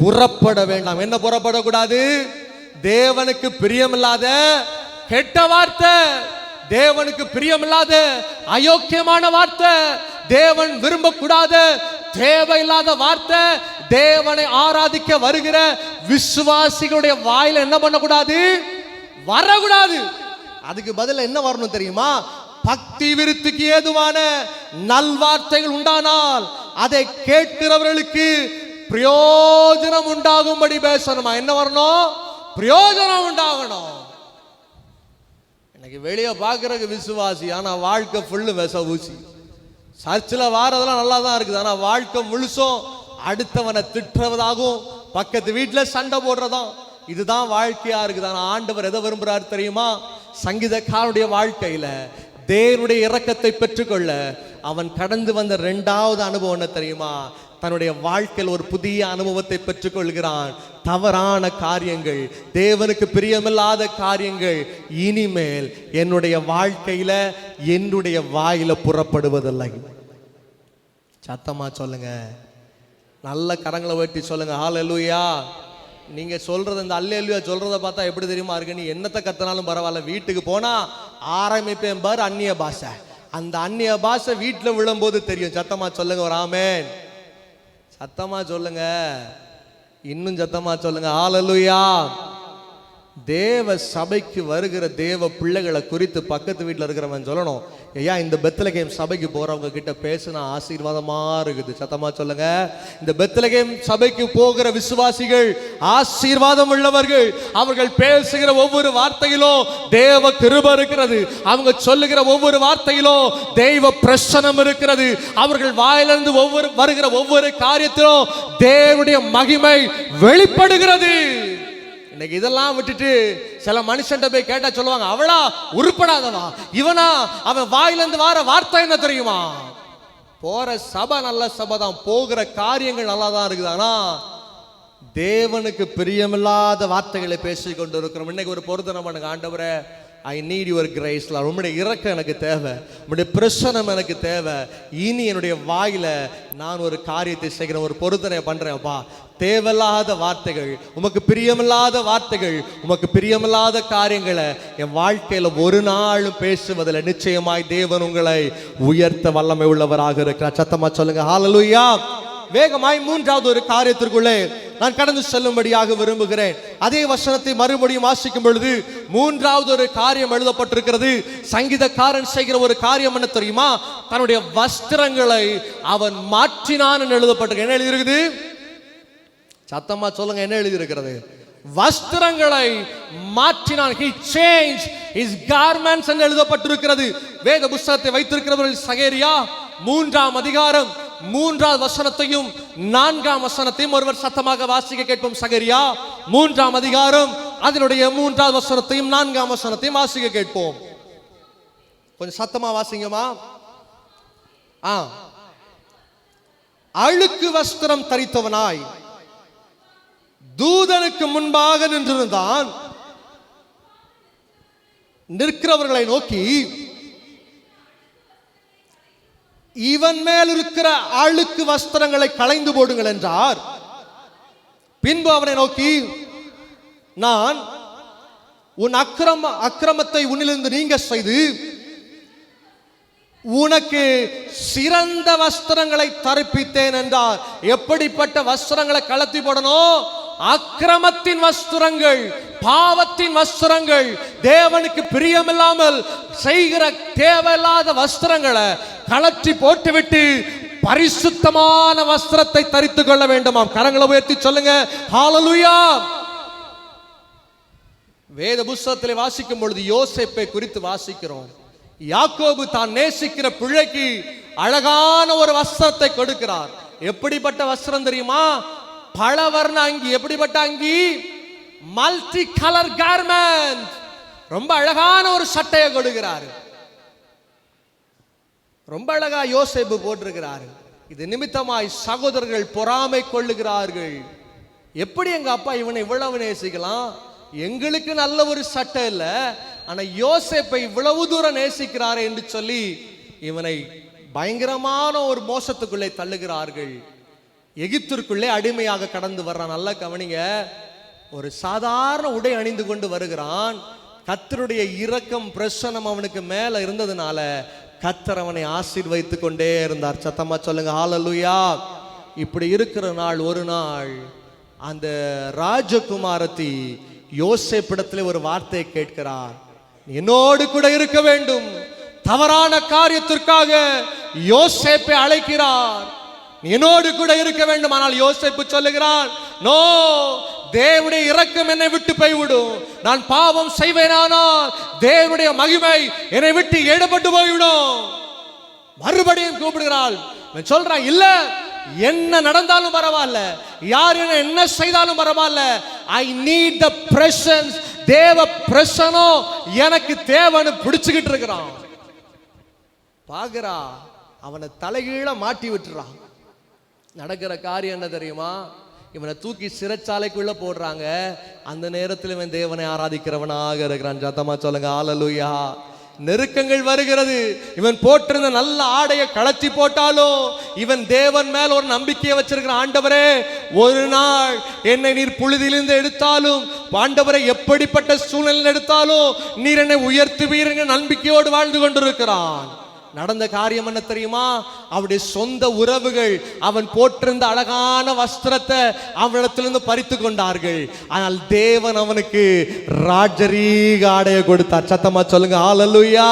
புறப்பட வேண்டாம். என்ன புறப்படக்கூடாது? தேவனுக்கு பிரியமில்லாத கெட்ட வார்த்தை, தேவனுக்கு பிரியமில்லாத அயோக்கியமான வார்த்தை, தேவன் விரும்பக்கூடாத தேவையில்லாத வார்த்தை தேவனை ஆராதிக்க வருகிற விசுவாசிகளுடைய வாயில என்ன பண்ணக்கூடாது? வரக்கூடாது. அதுக்கு பதில் என்ன வரணும் தெரியுமா? பக்தி விருத்திக்கு ஏதுவான நல்வார்த்தைகள் உண்டானால் அதை கேட்கிறவர்களுக்கு பிரயோஜனம் உண்டாகும்படி பேசணுமா? என்ன வரணும்? பிரயோஜனம் உண்டாகணும். எனக்கு வெளியே பார்க்கறதுக்கு விசுவாசி, ஆனா வாழ்க்கை ஃபுல்லு விச ஊசி. சர்ச்சில் வாரதெல்லாம் நல்லா தான் இருக்குது, ஆனா வாழ்க்கை முழுசும் அடுத்தவனை திட்டுறதாகும், பக்கத்து வீட்டில் சண்டை போடுறதும், இதுதான் வாழ்க்கையா இருக்குது. ஆனா ஆண்டவர் எதை விரும்புறாரு தெரியுமா? சங்கீதக்காரனுடைய வாழ்க்கையில தேவனுடைய இரக்கத்தை பெற்றுக்கொள்ள அவன் கடந்து வந்த 2வது அனுபவம் என்ன தெரியுமா? தன்னுடைய வாழ்க்கையில் ஒரு புதிய அனுபவத்தை பெற்றுக்கொள்கிறான். தவறான காரியங்கள், தேவனுக்கு பிரியமில்லாத காரியங்கள் இனிமேல் என்னுடைய வாழ்க்கையில என்னுடைய வாயில புறப்படுவதில்லை. சத்தமா சொல்லுங்க, நல்ல கரங்களை வெட்டி சொல்லுங்க ஹல்லேலூயா. நீங்க சொல்றது, இந்த அல்லேலூயா சொல்றத பார்த்தா எப்படி தெரியுமா இருக்கு? நீ என்னத்தை கத்தினாலும் பரவாயில்ல, வீட்டுக்கு போனா ஆரம்பிப்பேன் பார் அந்நிய பாஷை. அந்த அந்நிய பாஷை வீட்டில் விழும்போது தெரியும். சத்தமா சொல்லுங்க ஒரு ஆமென். சத்தமா சொல்லுங்க, இன்னும் சத்தமா சொல்லுங்க ஹல்லேலூயா. தேவ சபைக்கு வருகிற தேவ பிள்ளைகளை குறித்து பக்கத்து வீட்டில் இருக்கிறவன் சொல்லணும், ஐயா இந்த பெத்லகேம் சபைக்கு போறவங்க கிட்ட பேசினா ஆசீர்வாதமா இருக்குது. சத்தமா சொல்லுங்க. இந்த பெத்லகேம் சபைக்கு போகிற விசுவாசிகள் ஆசீர்வாதம் உள்ளவர்கள். அவர்கள் பேசுகிற ஒவ்வொரு வார்த்தையிலும் தேவ கிருபை இருக்கிறது. அவங்க சொல்லுகிற ஒவ்வொரு வார்த்தையிலும் தெய்வ பிரசன்னம் இருக்கிறது. அவர்கள் வாயிலிருந்து வருகிற ஒவ்வொரு காரியத்திலும் தேவனுடைய மகிமை வெளிப்படுகிறது. இன்னைக்கு இதெல்லாம் விட்டுட்டு சில மனுஷன் போய் கேட்டா சொல்லுவாங்க, அவளா உருப்படாதவா, இவனா, அவன் வாயிலிருந்து வர வார்த்தை என்ன தெரியுமா? போற சபை நல்ல சபை தான், போகிற காரியங்கள் நல்லா தான் இருக்குது, ஆனா தேவனுக்கு பிரியமில்லாத வார்த்தைகளை பேசிக் கொண்டு இருக்கிறோம். இன்னைக்கு ஒரு பொருத்தனை பண்ணுங்க, ஆண்டவரே ஐ நீட் யுவர் கிரேஸ், உம்முடைய இரக்கம் எனக்கு தேவை, உம்முடைய பிரசன்னம் எனக்கு தேவை. இனி என்னுடைய வாயில நான் ஒரு காரியத்தை செய்கிறேன், ஒரு பொருத்தனை பண்றேன்ப்பா. தேவையில்லாத வார்த்தைகள், உமக்கு பிரியமில்லாத வார்த்தைகள், உமக்கு பிரியமில்லாத காரியங்களை என் வாழ்க்கையில ஒரு நாளும் பேசுவதில் நிச்சயமாய் தேவன் உங்களை உயர்த்த வல்லமை உள்ளவராக இருக்கிறார். சத்தமா சொல்லுங்க ஹல்லேலூயா. வேகமாய் 3வது ஒரு காரியத்திற்குள்ளே நான் கடந்து செல்லும்படியாக விரும்புகிறேன். அதே வசனத்தை மறுபடியும் வாசிக்கும் பொழுது 3வது ஒரு காரியம் எழுதப்பட்டிருக்கிறது. சங்கீதக்காரன் செய்கிற ஒரு காரியம் என்ன தெரியுமா? தன்னுடைய வஸ்திரங்களை அவன் மாற்றினான் என்று எழுதப்பட்டிருக்கு. என்ன எழுதியிருக்குது? சத்தமா சொல்லுங்க, என்ன எழுதியிருக்கிறது? வஸ்திரங்களை மாற்றினான். He changed his garments என்று எழுதப்பட்டிருக்கிறது. வேத புத்தகத்தை வைத்திருக்கிறவர்கள் சகேரியா 3ஆம் அதிகாரம் 3வது வசனத்தையும் 4ஆம் வசனத்தையும் ஒருவர் சத்தமாக வாசிக்க கேட்போம். சகேரியா 3ஆம் அதிகாரம் அதனுடைய 3வது வசனத்தையும் 4ஆம் வசனத்தையும் வாசிக்க கேட்போம். கொஞ்சம் சத்தமா வாசிங்கம்மா. அழுக்கு வஸ்திரம் தரித்தவனாய் தூதனுக்கு முன்பாக நின்றிருந்தான். நிற்கிறவர்களை நோக்கி, இவன் மேல் இருக்கிற அழுக்கு வஸ்திரங்களை களைந்து போடுங்கள் என்றார். பின்பு அவனை நோக்கி, நான் உன் அக்கிரமத்தை உன்னிலிருந்து நீங்க செய்து உனக்கு சிறந்த வஸ்திரங்களை தரிப்பித்தேன் என்றார். எப்படிப்பட்ட வஸ்திரங்களை கலத்தி போடணும்? அக்கிரமத்தின் வஸ்திரங்கள், பாவத்தின் வஸ்திரங்கள், தேவனுக்கு பிரியமில்லாமல் செய்கிற தேவையில்லாத வஸ்திரங்களை கலற்றி போட்டுவிட்டு பரிசுத்தமான வஸ்திரத்தை தரித்துக் கொள்ள வேண்டுமாம். கரங்களை உயர்த்தி சொல்லுங்க ஹல்லேலூயா. வேத புத்தகத்தில் வாசிக்கும் பொழுது யோசேப்பை குறித்து வாசிக்கிறோம். யாக்கோபு தான் நேசிக்கிற பிள்ளைக்கு அழகான ஒரு வஸ்திரத்தை கொடுக்கிறார். எப்படிப்பட்ட வஸ்திரம் தெரியுமா? பலவர்ண அங்கி. எப்படிப்பட்ட அங்கி? Multi colour garment. ரொம்ப அழகான ஒரு சட்டையை கொடுக்கிறார். ரொம்ப அழகா யோசேப்பு போட்டிருக்கிறார். இது நிமித்தமாய் சகோதரர்கள் பொறாமை கொள்ளுகிறார்கள். எப்படி எங்க அப்பா இவனை இவ்வளவு நேசிக்கலாம்? எங்களுக்கு நல்ல ஒரு சட்டை இல்ல, ஆனா யோசேப்பை இவ்வளவு தூரம் நேசிக்கிறாரே என்று சொல்லி இவனை பயங்கரமான ஒரு மோசத்துக்குள்ளே தள்ளுகிறார்கள். எகிப்திற்குள்ளே அடிமையாக கடந்து வர்றான். நல்லா கவனிங்க. ஒரு சாதாரண உடை அணிந்து கொண்டு வருகிறான். கர்த்தருடைய இரக்கம் பிரசன்னம் அவனுக்கு மேல இருந்ததுனால கர்த்தர் அவனை ஆசீர்வதித்துக் கொண்டே இருந்தார். சத்தமா சொல்லுங்க ஹல்லேலூயா. இப்படி இருக்கிற நாள் ஒரு நாள் அந்த ராஜகுமாரத்தி யோசேப்பிடத்தில் ஒரு வார்த்தையை கேட்கிறார். என்னோடு கூட இருக்க வேண்டும். தவறான காரியத்திற்காக யோசேப்பை அழைக்கிறார். என்னோடு கூட இருக்க வேண்டும். ஆனால் யோசேப்பு சொல்லுகிறான், நோ, தேவனுடைய இரக்கம் என்னை விட்டு போய்விடும். நான் பாவம் செய்வேனானால் தேவனுடைய மகிமை என்னை விட்டு எடுபட்டு போய்விடும். மறுபடியும் கூப்பிடுகிறாள். சொல்றான், இல்ல, என்ன நடந்தாலும் பரவாயில்ல, யார் என்ன செய்தாலும் பரவாயில்ல, ஐ நீட் த பிரசன்ஸ். தேவ பிரசனம் எனக்கு தேவன்னு பிடிச்சுக்கிட்டு இருக்கிறான். பாக்குறா, அவனை தலைகீழ மாட்டி விட்டுறான். நடக்கிற காரியம் என்ன தெரியுமா? இவனை தூக்கி சிறைச்சாலைக்குள்ள போடுறாங்க. அந்த நேரத்தில் இவன் தேவனை ஆராதிக்கிறவனாக இருக்கிறான். சத்தமா சொல்லுங்க ஹல்லேலூயா. நெருக்கங்கள் வருகிறது. இவன் போட்டிருந்த நல்ல ஆடையை கழற்றி போட்டாலும் இவன் தேவன் மேல் ஒரு நம்பிக்கையை வச்சிருக்கிற. ஆண்டவரே, ஒரு நாள் என்னை நீர் புழுதியிலிருந்து எடுத்தாலும், ஆண்டவரை எப்படிப்பட்ட சூழ்நிலை எடுத்தாலும் நீர் என்னை உயர்த்துவீர் என்ற நம்பிக்கையோடு வாழ்ந்து கொண்டிருக்கிறான். நடந்த காரியம் என்ன தெரியுமா? அவருடைய சொந்த உறவுகள் அவன் போட்டிருந்த அழகான வஸ்திரத்தை அவனிடத்திலிருந்து பறித்து கொண்டார்கள். ஆனால் தேவன் அவனுக்கு ராஜரீக ஆடையை கொடுத்தார். சத்தமா சொல்லுங்க ஹல்லேலூயா.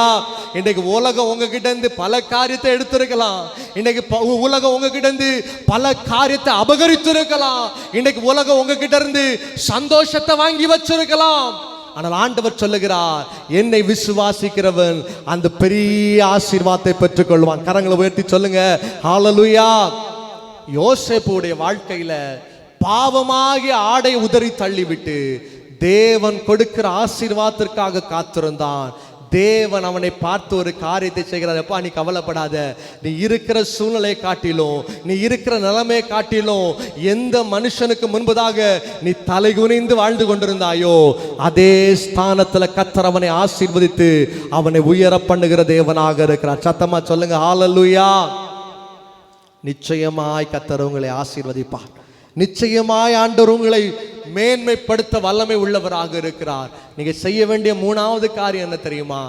இன்னைக்கு உலகம் உங்ககிட்ட இருந்து பல காரியத்தை எடுத்திருக்கலாம். இன்னைக்கு உலகம் உங்ககிட்ட இருந்து பல காரியத்தை அபகரித்திருக்கலாம். இன்னைக்கு உலகம் உங்ககிட்ட இருந்து சந்தோஷத்தை வாங்கி வச்சிருக்கலாம். ஆனால் ஆண்டவர் சொல்லுகிறார், என்னை விசுவாசிக்கிறவன் அந்த பெரிய ஆசீர்வாதத்தை பெற்றுக் கொள்வான். கரங்களை உயர்த்தி சொல்லுங்க ஹல்லேலூயா. யோசேப்புடைய வாழ்க்கையில பாவமாகிய ஆடை உதறி தள்ளிவிட்டு தேவன் கொடுக்கிற ஆசீர்வாதத்திற்காக காத்திருந்தான். தேவன் அவனை பார்த்து ஒரு காரியத்தை செய்கிறார். அப்பா, நீ கவலைப்படாத. நீ இருக்கிற சூழ்நிலை காட்டிலும், நீ இருக்கிற நிலைமையை காட்டிலும், எந்த மனுஷனுக்கு முன்பதாக நீ தலைகுனிந்து வாழ்ந்து கொண்டிருந்தாயோ அதே ஸ்தானத்துல கர்த்தர் அவனை ஆசீர்வதித்து அவனை உயர பண்ணுகிற தேவனாக இருக்கிறார். சத்தமா சொல்லுங்க ஹல்லேலூயா. நிச்சயமாய் கர்த்தர் உங்களை ஆசீர்வதிப்பார். நிச்சயமாய் ஆண்டவர் உங்களை மேன்மைப்படுத்த வல்லமை உள்ளவராக இருக்கிறார். நீங்க செய்ய வேண்டிய மூணாவது காரியம் என்ன தெரியுமா?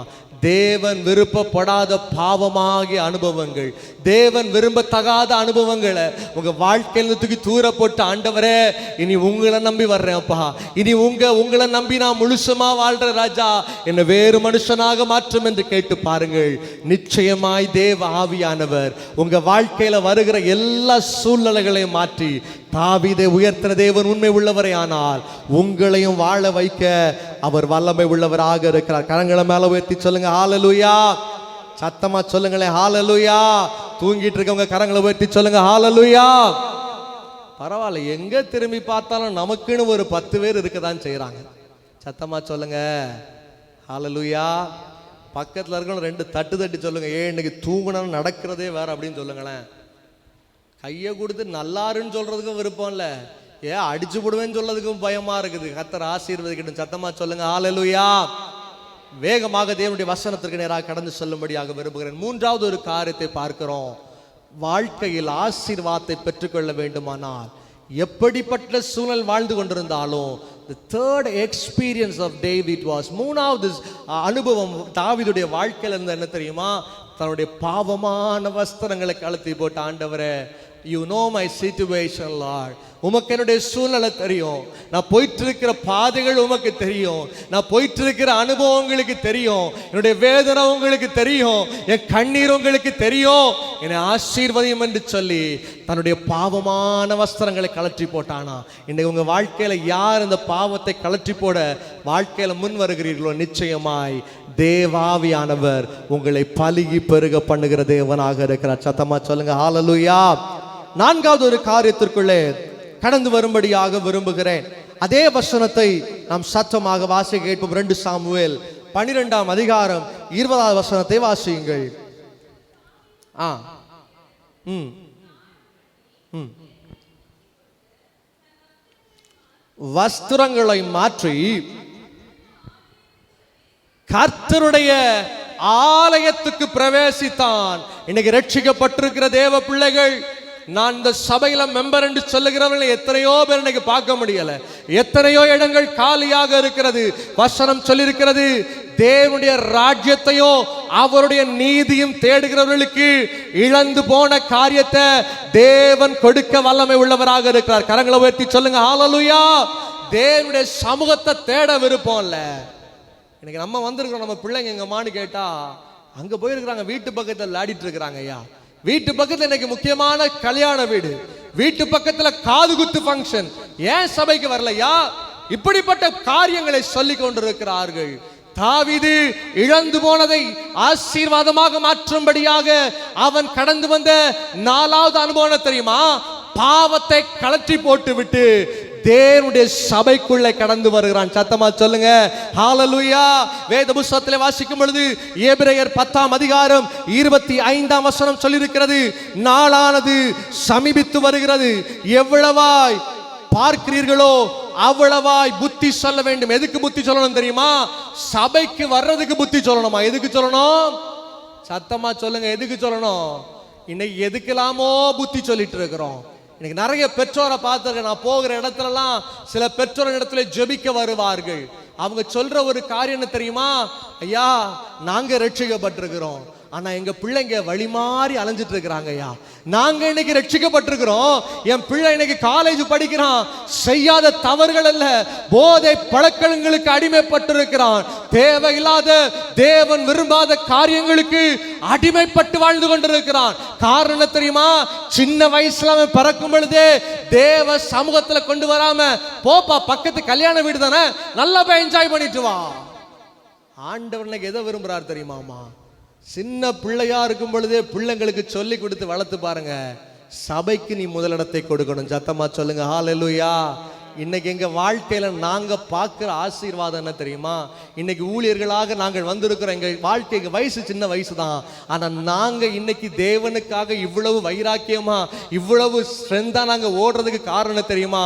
தேவன் விருப்பப்படாத பாவமாகிய அனுபவங்கள், தேவன் விரும்பத்தகாத அனுபவங்களை உங்க வாழ்க்கையில தூக்கி தூர போட்டு, ஆண்டவரே, இனி உங்களை நம்பி வர்றேன்ப்பா, இனி உங்களை நம்பி நான் முழுசுமா வாழ்ற ராஜா, என்னை வேறு மனுஷனாக மாற்றும் என்று கேட்டு பாருங்கள். நிச்சயமாய் தேவ ஆவியானவர் உங்க வாழ்க்கையில வருகிற எல்லா சூழ்நிலைகளையும் மாற்றி, தாவீதை உயர்த்தின தேவன் உண்மை உள்ளவரே ஆனால் உங்களையும் வாழ வைக்க அவர் வல்லமை உள்ளவராக இருக்கிறார். கரங்களை மேல உயர்த்தி சொல்லுங்க ஹல்லேலூயா. சத்தமா சொல்லுங்களேன் ஹல்லேலூயா. தூங்கிட்டு இருக்கவங்க கரங்களை உயர்த்தி சொல்லுங்க ஹல்லேலூயா. பரவாயில்ல, எங்க திரும்பி பார்த்தாலும் நமக்குன்னு ஒரு 10 பேர் இருக்கதான் செய்யறாங்க. சத்தமா சொல்லுங்க ஹல்லேலூயா. பக்கத்துல இருக்கணும் 2 தட்டு தட்டி சொல்லுங்க, இன்னைக்கு தூங்கணும் நடக்கிறதே வேற அப்படின்னு சொல்லுங்களேன். கையை கொடுத்து நல்லாருன்னு சொல்றதுக்கும் விருப்பம் இல்லை, அடிச்சு போடுவேன்னு சொல்றதுக்கும் பயமா இருக்குது. கர்த்தர் ஆசீர்வதிக்கட்டும். சத்தமா சொல்லுங்க ஹல்லேலூயா. வேகமாக தேவனுடைய வசனத்திற்கு நேராக கடந்து செல்லும்படியாக விரும்புகிறேன். மூன்றாவது ஒரு காரியத்தை பார்க்கிறோம். வாழ்க்கையில் ஆசீர்வாதத்தை பெற்றுக்கொள்ள வேண்டுமானால் எப்படிப்பட்ட சூழல் வாழ்ந்து கொண்டிருந்தாலும், the third experience of David was, மூணாவது அனுபவம் தாவீதுடைய வாழ்க்கையில இருந்து என்ன தெரியுமா? தன்னுடைய பாவமான வஸ்திரங்களை கழட்டி போட்டு, ஆண்டவரே, you know my situation Lord. உமக்கு என்னுடைய சூழ்நிலை தெரியும். நான் போயிட்டு இருக்கிற பாதைகள் உமக்கு தெரியும். நான் போயிட்டு இருக்கிற அனுபவம் உங்களுக்கு தெரியும். என்னுடைய வேதனை உங்களுக்கு தெரியும். என் கண்ணீர் உங்களுக்கு தெரியும். என்னை ஆசீர்வதியும் என்று சொல்லி தன்னுடைய பாவமான வஸ்திரங்களை கலற்றி போட்டானா? இன்னைக்கு உங்க வாழ்க்கையில யார் இந்த பாவத்தை கலற்றி போட வாழ்க்கையில முன் வருகிறீர்களோ, நிச்சயமாய் தேவாவியானவர் உங்களை பலுகி பெருக பண்ணுகிற தேவனாக இருக்கிறார். சத்தமா சொல்லுங்க ஹல்லேலூயா. நான்காவது ஒரு காரியத்திற்குள்ளே கடந்து வரும்படியாக விரும்புகிறேன். அதே வசனத்தை நாம் சத்தமாக வாசிக்க கேட்போம். 2 சாமுவேல் 12ஆம் அதிகாரம் 20வது வசனத்தை வாசியுங்கள். வஸ்திரங்களை மாற்றி கர்த்தருடைய ஆலயத்துக்கு பிரவேசித்தான். இன்னைக்கு ரட்சிக்கப்பட்டிருக்கிற தேவ பிள்ளைகள், நான் இந்த சபையில மெம்பர் என்று சொல்லுகிறவர்கள் எத்தனையோ பேர் இன்னைக்கு பார்க்க முடியல. எத்தனையோ இடங்கள் காலியாக இருக்கிறது. வசனம் சொல்லியிருக்கிறது, தேவனுடைய ராஜ்யத்தையோ அவருடைய நீதியும் தேடுகிறவர்களுக்கு இழந்து போன காரியத்தை தேவன் கொடுக்க வல்லமை உள்ளவராக இருக்கிறார். கரங்களை உயர்த்தி சொல்லுங்க ஹல்லேலூயா. தேவனுடைய சமூகத்தை தேட விருப்பம் இல்ல. இன்னைக்கு நம்ம வந்திருக்கிறோம், நம்ம பிள்ளைங்க எங்கம்மான்னு கேட்டா அங்க போயிருக்கிறாங்க, வீட்டு பக்கத்தில் விளையாடிட்டு இருக்கிறாங்க. ஐயா, வீட்டு பக்கத்துல இன்னைக்கு முக்கியமான கல்யாண வீடு, வீட்டு பக்கத்துல காது குத்து ஃபங்க்ஷன், ஏன் சபைக்கு வரலையா? இப்படிப்பட்ட காரியங்களை சொல்லி கொண்டிருக்கிறார்கள். தாவீது இழந்து போனதை ஆசீர்வாதமாக மாற்றும்படியாக அவன் கடந்து வந்த 4வது அனுபவம் தெரியுமா? பாவத்தை கலற்றி போட்டு விட்டு தேவனுடைய சபைக்குள்ளே கடந்து வருகிறான். சத்தமா சொல்லுங்க ஹல்லேலூயா. வேத புத்தகத்திலே வாசிக்கும் பொழுது எபிரேயர் 10ஆம் அதிகாரம் 25ஆம் வசனம் சொல்லியிருக்கிறது, நாளானது சமீபித்து வருகிறது, எவ்வளவாய் பார்க்கிறீர்களோ அவ்வளவாய் புத்தி சொல்ல வேண்டும். எதுக்கு புத்தி சொல்லணும் தெரியுமா? சபைக்கு வர்றதுக்கு புத்தி சொல்லணுமா? எதுக்கு சொல்லணும்? சத்தமா சொல்லுங்க, எதுக்கு சொல்லணும்? இன்னைக்கு எதுக்கெல்லாமோ புத்தி சொல்லிட்டு இருக்கிறோம். இன்னைக்கு நிறைய பெற்றோரை பார்த்துருக்கேன். நான் போகிற இடத்துலலாம் சில பெற்றோர் இடத்துல ஜெபிக்க வருவார்கள். அவங்க சொல்ற ஒரு காரியம் என்ன தெரியுமா? ஐயா, நாங்க ரட்சிக்கப்பட்டிருக்கிறோம், ஆனா எங்க பிள்ளைங்க வழி மாறி அலைஞ்சிட்டு இருக்கிறாங்க. ஐயா, நாங்க இன்னைக்கு ரட்சிக்கப்பட்டிருக்கிறோம், என் பிள்ளை இன்னைக்கு காலேஜ் படிக்கிறான், செய்யாத தவறுகள் அல்ல, போதை பழக்கங்களுக்கு அடிமைப்பட்டிருக்கிறான், தேவையில்லாத தேவன் விரும்பாத காரியங்களுக்கு அடிமைப்பட்டு வாழ்ந்து கொண்டிருக்கிறான். காரணம் தெரியுமா? சின்ன வயசுல அவன் பிறக்கும் பொழுதே தேவ சமூகத்துல கொண்டு வராம, போப்பா பக்கத்து கல்யாண வீடு தானே, நல்லா போய் என்ஜாய் பண்ணிட்டு வா. ஆண்டவர் எதை விரும்புறார் தெரியுமாமா? சின்ன பிள்ளையா இருக்கும் பொழுதே பிள்ளைங்களுக்கு சொல்லி கொடுத்து வளர்த்து பாருங்க. சபைக்கு நீ முதலிடத்தை கொடுக்கணும். சத்தமா சொல்லுங்க ஹல்லேலூயா. இன்னைக்கு எங்க வாழ்க்கையில நாங்க பார்க்கிற ஆசீர்வாதம் என்ன தெரியுமா? இன்னைக்கு ஊழியர்களாக நாங்கள் வந்திருக்கிறோம். எங்க வாழ்க்கை வயசு சின்ன வயசு தான், ஆனா நாங்க இன்னைக்கு தேவனுக்காக இவ்வளவு வைராக்கியமா இவ்வளவு ஸ்ட்ரென்தா நாங்க ஓடுறதுக்கு காரணம் தெரியுமா?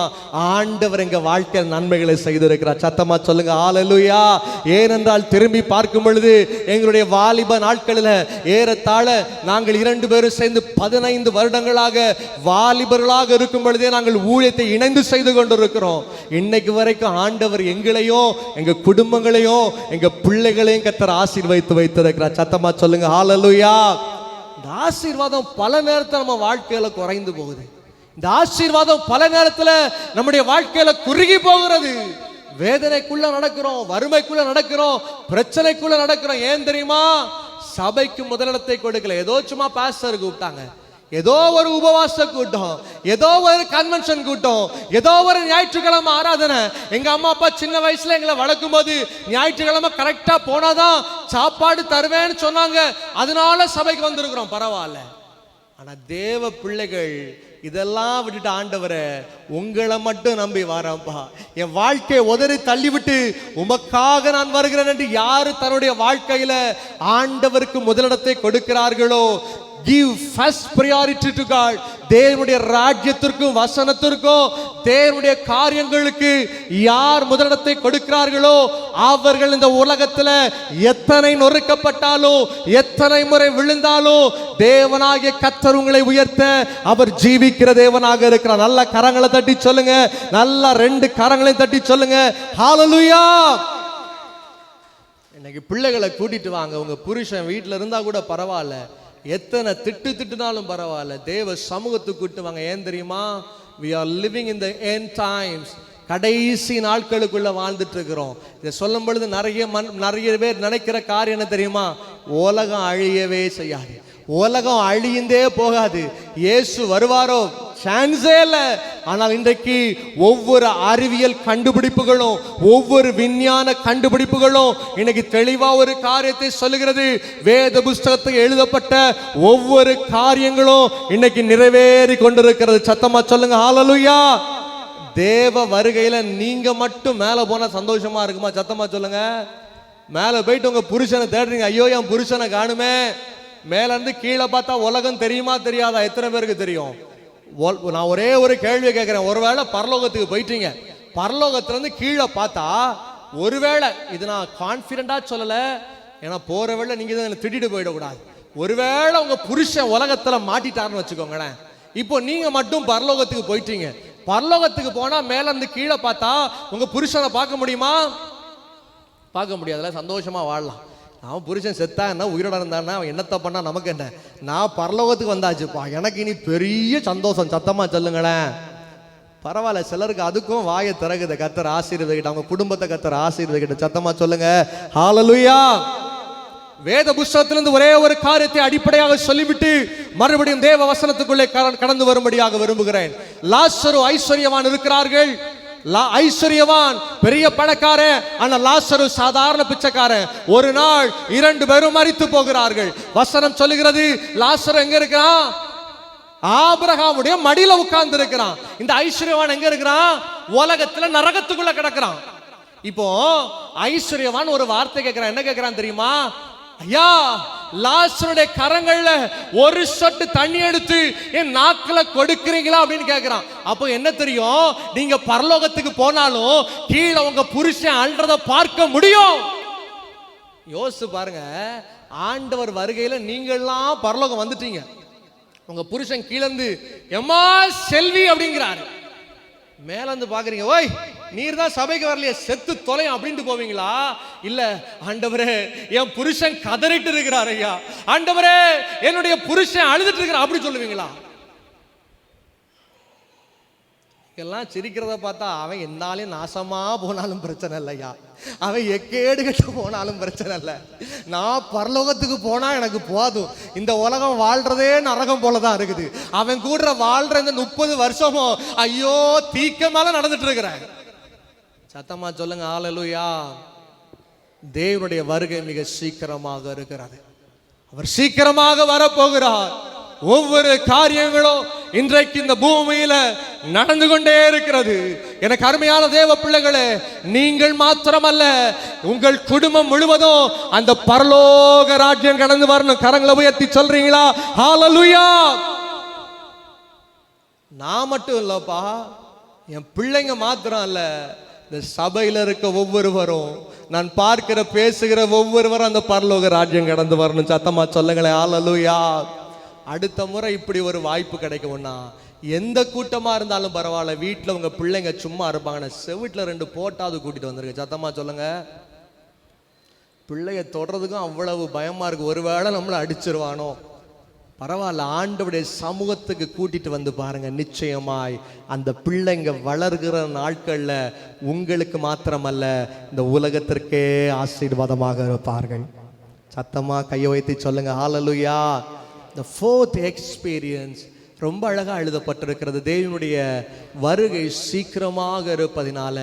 ஆண்டவர் எங்க வாழ்க்கையில் நன்மைகளை செய்திருக்கிறார். சத்தமா சொல்லுங்க ஹல்லேலூயா. ஏனென்றால் திரும்பி பார்க்கும் பொழுது எங்களுடைய வாலிப நாட்களில் ஏறத்தாழ நாங்கள் 2 பேரும் சேர்ந்து 15 வருடங்களாக வாலிபர்களாக இருக்கும் பொழுதே நாங்கள் ஊழியத்தை இணைந்து செய்து கொண்டிருக்கிறோம். இன்னைக்கு வரைக்கும் ஆண்டவர் எங்களையும் எங்க குடும்பங்களையும் எங்க பிள்ளைகளையும் கர்த்தர் ஆசீர்வதித்து வைத்திருக்கிறார். சத்தமா சொல்லுங்க ஹல்லேலூயா. இந்த ஆசீர்வாதம் பல நேரத்தில் நம்ம வாழ்க்கையில குறைந்து போகுது. இந்த ஆசீர்வாதம் பல நேரத்தில் நம்முடைய வாழ்க்கையில குறுகி போகிறது. வேதனைக்குள்ள நடக்கிறோம், வறுமைக்குள்ள நடக்கிறோம், பிரச்சனைக்குள்ள நடக்கிறோம். ஏன் தெரியுமா? சபைக்கு முதலிடத்தை கொடுக்கல. ஏதோ சும்மா பாஸ்டர் கூப்பிட்டாங்க, ஏதோ ஒரு உபவாச கூட்டம், ஏதோ ஒரு கன்வென்ஷன் கூட்டம், ஏதோ ஒரு ஞாயிற்றுக்கிழமை ஆராதனை. எங்க அம்மா அப்பா சின்ன வயசுல எங்களை வளர்க்கும் போது ஞாயிற்றுக்கிழமை கரெக்டா போனாதான் சாப்பாடு தருவேன்னு சொன்னாங்க, அதனால சபைக்கு வந்திருக்கிறோம். பரவாயில்ல. ஆனா தேவ பிள்ளைகள் இதெல்லாம் விட்டுட்டு, ஆண்டவரை உங்களை மட்டும் நம்பி வரப்பா, என் வாழ்க்கையை உதறி தள்ளிவிட்டு உமக்காக நான் வருகிறேன் என்று யாரு தன்னுடைய வாழ்க்கையில ஆண்டவருக்கு முதலிடத்தை கொடுக்கிறார்களோ, give first priority to God. தேவனுடைய ராஜ்யத்திற்கும் வசனத்திற்கும் தேவனுடைய காரியங்களுக்கு யார் முதலிடத்தை கொடுக்கிறார்களோ அவர்கள் இந்த உலகத்துல எத்தனை நொறுக்கப்பட்டாலும் எத்தனை முறை விழுந்தாலும் தேவனாகிய கர்த்தர் உங்களை உயர்த்த அவர் ஜீவிக்கிற தேவனாக இருக்கிறார். நல்ல கரங்களை தட்டி சொல்லுங்க, நல்ல 2 கரங்களையும் தட்டி சொல்லுங்க ஹல்லேலூயா. இன்னைக்கு பிள்ளைகளை கூட்டிட்டு வாங்க. உங்க புருஷன் வீட்டில் இருந்தா கூட பரவாயில்ல, எத்தனை திட்டுனாலும் பரவாயில்ல, தேவ சமூகத்துக்கு கூட்டு வாங்க. ஏன் தெரியுமா? we are living in the end times. கடைசி நாட்களுக்குள்ள வாழ்ந்துட்டு இருக்கிறோம். இதை சொல்லும் பொழுது நிறைய பேர் நினைக்கிற காரியம் என்ன தெரியுமா? உலகம் அழியவே செய்யாது, உலகம் அழிந்தே போகாது. இயேசு வருவாரோ? சான்ஸே இல்லை. ஆனால் இன்றைக்கு ஒவ்வொரு அறிவியல் கண்டுபிடிப்புகளும், ஒவ்வொரு விஞ்ஞான கண்டுபிடிப்புகளும் இன்னைக்கு தெளிவா ஒரு காரியத்தை சொல்லுகிறது. வேத புஸ்தகத்தில் எழுதப்பட்ட ஒவ்வொரு காரியங்களும் இன்னைக்கு நிறைவேறி கொண்டிருக்கிறது. சத்தமா சொல்லுங்க ஹல்லேலூயா. தேவ வருகையில நீங்க மட்டும் மேல போனா சந்தோஷமா இருக்குமா? சத்தமா சொல்லுங்க. மேல போயிட்டு உங்க புருஷனை தேடுறீங்க, ஐயோ என் புருஷனை காணுமே. மேல இருந்து கீழே பார்த்தா உலகம் தெரியுமா தெரியாதா? எத்தனை பேருக்கு தெரியும்? நான் ஒரே ஒரு கேள்வி கேட்கிறேன். ஒருவேளை பரலோகத்துக்கு போயிட்டீங்க, பரலோகத்திலிருந்து கீழே பார்த்தா, ஒருவேளை இது நான் கான்பிடண்டா சொல்லல, ஏன்னா போற வேளை நீங்க தான் திட்டிட்டு போயிடக்கூடாது. ஒருவேளை உங்க புருஷன் உலகத்துல மாட்டிட்டாருன்னு வச்சுக்கோங்களேன். இப்போ நீங்க மட்டும் பரலோகத்துக்கு போயிட்டீங்க. பரலோகத்துக்கு போனா மேல இருந்து கீழே பார்த்தா உங்க புருஷனை பார்க்க முடியுமா? பார்க்க முடியாதுல. சந்தோஷமா வாழலாம். அவன் புருஷன் செத்தா என்ன, உயிரோட இருந்தான்னா அவன் என்னத்தை பண்ணா நமக்கு என்ன? நான் பரலோகத்துக்கு வந்தாச்சுப்பா, எனக்கு இனி பெரிய சந்தோஷம். சத்தமா சொல்லுங்களேன். பரவாயில்ல, சிலருக்கு அதுக்கும் வாயை திறகுது. கர்த்தர் ஆசீர்வதிக்கட்டும், அவங்க குடும்பத்தை கர்த்தர் ஆசீர்வதிக்கட்டும். சத்தமா சொல்லுங்க ஹல்லேலூயா. வேத புஸ்தகத்திலிருந்து ஒரே ஒரு காரியத்தை அடிப்படையாக சொல்லிவிட்டு மறுபடியும் தேவ வசனத்துக்குள்ளே கடந்து வரும்படியாக விரும்புகிறேன். லாசரு ஐஸ்வர்யவான் இருக்கிறார்கள். ஐஸ்வர்யவான் பெரிய பணக்காரன், ஆனா லாசரு சாதாரண பிச்சைக்காரன். ஒரு நாள் 2 பேரும் மரித்து போகிறார்கள். வசனம் சொல்லுகிறது, லாசரு எங்க இருக்கிறான்? ஆபிரகாமுடைய மடியில உட்கார்ந்து இருக்கிறான். இந்த ஐஸ்வர்யவான் எங்க இருக்கிறான்? உலகத்துல நரகத்துக்குள்ள கிடக்கிறான். இப்போ ஐஸ்வர்யவான் ஒரு வார்த்தை கேட்கிறான். என்ன கேட்கிறான் தெரியுமா? ஐயா, லாசருடைய கரங்கள்ல ஒரு சொட்டு தண்ணி எடுத்து என் நாக்குல கொடுக்கிறீங்களா அப்படின்னு கேட்கிறான். அப்போ என்ன தெரியும்? நீங்க பரலோகத்துக்கு போனாலும் கீழே உங்க புருஷன் அல்றத பார்க்க முடியும். யோசிச்சு பாருங்க. ஆண்டவர் வருகையில நீங்கள்லாம் பரலோகம் வந்துட்டீங்க, உங்க புருஷன் கீழே இருந்து எம்மா செல்வி அப்படிங்கிறாரு. மேல இருந்து பாக்குறீங்க, ஓய் நீர் தான் சபைக்கு வரலையே, செத்து தொலையும் அப்படின்ட்டு போவீங்களா? இல்ல, ஆண்டவரே என் புருஷன் கதறிட்டு இருக்கிறார் ஐயா, ஆண்டவரே என்னுடைய புருஷன் அழுதுட்டு இருக்கிறார் அப்படி சொல்லுவீங்களா? எல்லாம் சிரிக்கிறத பார்த்தா அவன் என்னாலும் நாசமா போனாலும் பிரச்சனை இல்லையா, அவன் எக்கேடு கட்டு போனாலும் பிரச்சனை இல்லை. நான் பரலோகத்துக்கு போனா எனக்கு போதும். இந்த உலகம் வாழ்றதே நரகம் போலதான் இருக்குது. அவன் கூட வாழ்ற இந்த 30 வருஷமும் ஐயோ தீக்க மேல நடந்துட்டு இருக்கிறேன். சத்தமா சொல்லுங்க ஹல்லேலூயா. தேவனுடைய வருகை மிக சீக்கிரமாக இருக்கிறது. அவர் சீக்கிரமாக வரப்போகிறார். ஒவ்வொரு காரியங்களும் இன்றைக்கு இந்த பூமியில நடந்து கொண்டே இருக்கிறது. எனக்கு அருமையான தேவ பிள்ளைகளே, நீங்கள் மாத்திரமல்ல, உங்கள் குடும்பம் முழுவதும் அந்த பரலோக ராஜ்யம் கடந்து வரணும். கரங்களை உயர்த்தி சொல்றீங்களா ஹல்லேலூயா? நான் மட்டும் இல்லப்பா, என் பிள்ளைங்க மாத்திரம் இல்ல, இந்த சபையில இருக்க ஒவ்வொருவரும், நான் பார்க்கிற பேசுகிற ஒவ்வொருவரும் அந்த பரலோக ராஜ்யம் கடந்து வரணும். சத்தமா சொல்லுங்களேன் ஹல்லேலூயா. அடுத்த முறை இப்படி ஒரு வாய்ப்பு கிடைக்கும்னா எந்த கூட்டமா இருந்தாலும் பரவாயில்ல, வீட்டில் உங்க பிள்ளைங்க சும்மா இருப்பாங்க, செவிட்டில் 2 போட்டாவது கூட்டிட்டு வந்துருக்கு. சத்தமா சொல்லுங்க. பிள்ளைய தொடறதுக்கும் அவ்வளவு பயமா இருக்கு, ஒருவேளை நம்மளை அடிச்சிருவானோ. பரவாயில்ல, ஆண்டவருடைய சமூகத்துக்கு கூட்டிட்டு வந்து பாருங்க. நிச்சயமாய் அந்த பிள்ளைங்க வளர்கிற நாட்கள்ல உங்களுக்கு மாத்திரமல்ல, இந்த உலகத்திற்கே ஆசீர்வாதமாக இருப்பார்கள். சத்தமா கையை வைத்து சொல்லுங்க ஹல்லேலூயா. The 4th experience ரொம்ப அழகா எழுதப்பட்டிருக்கிறது. தேவனுடைய வருகை சீக்கிரமாக இருப்பதினால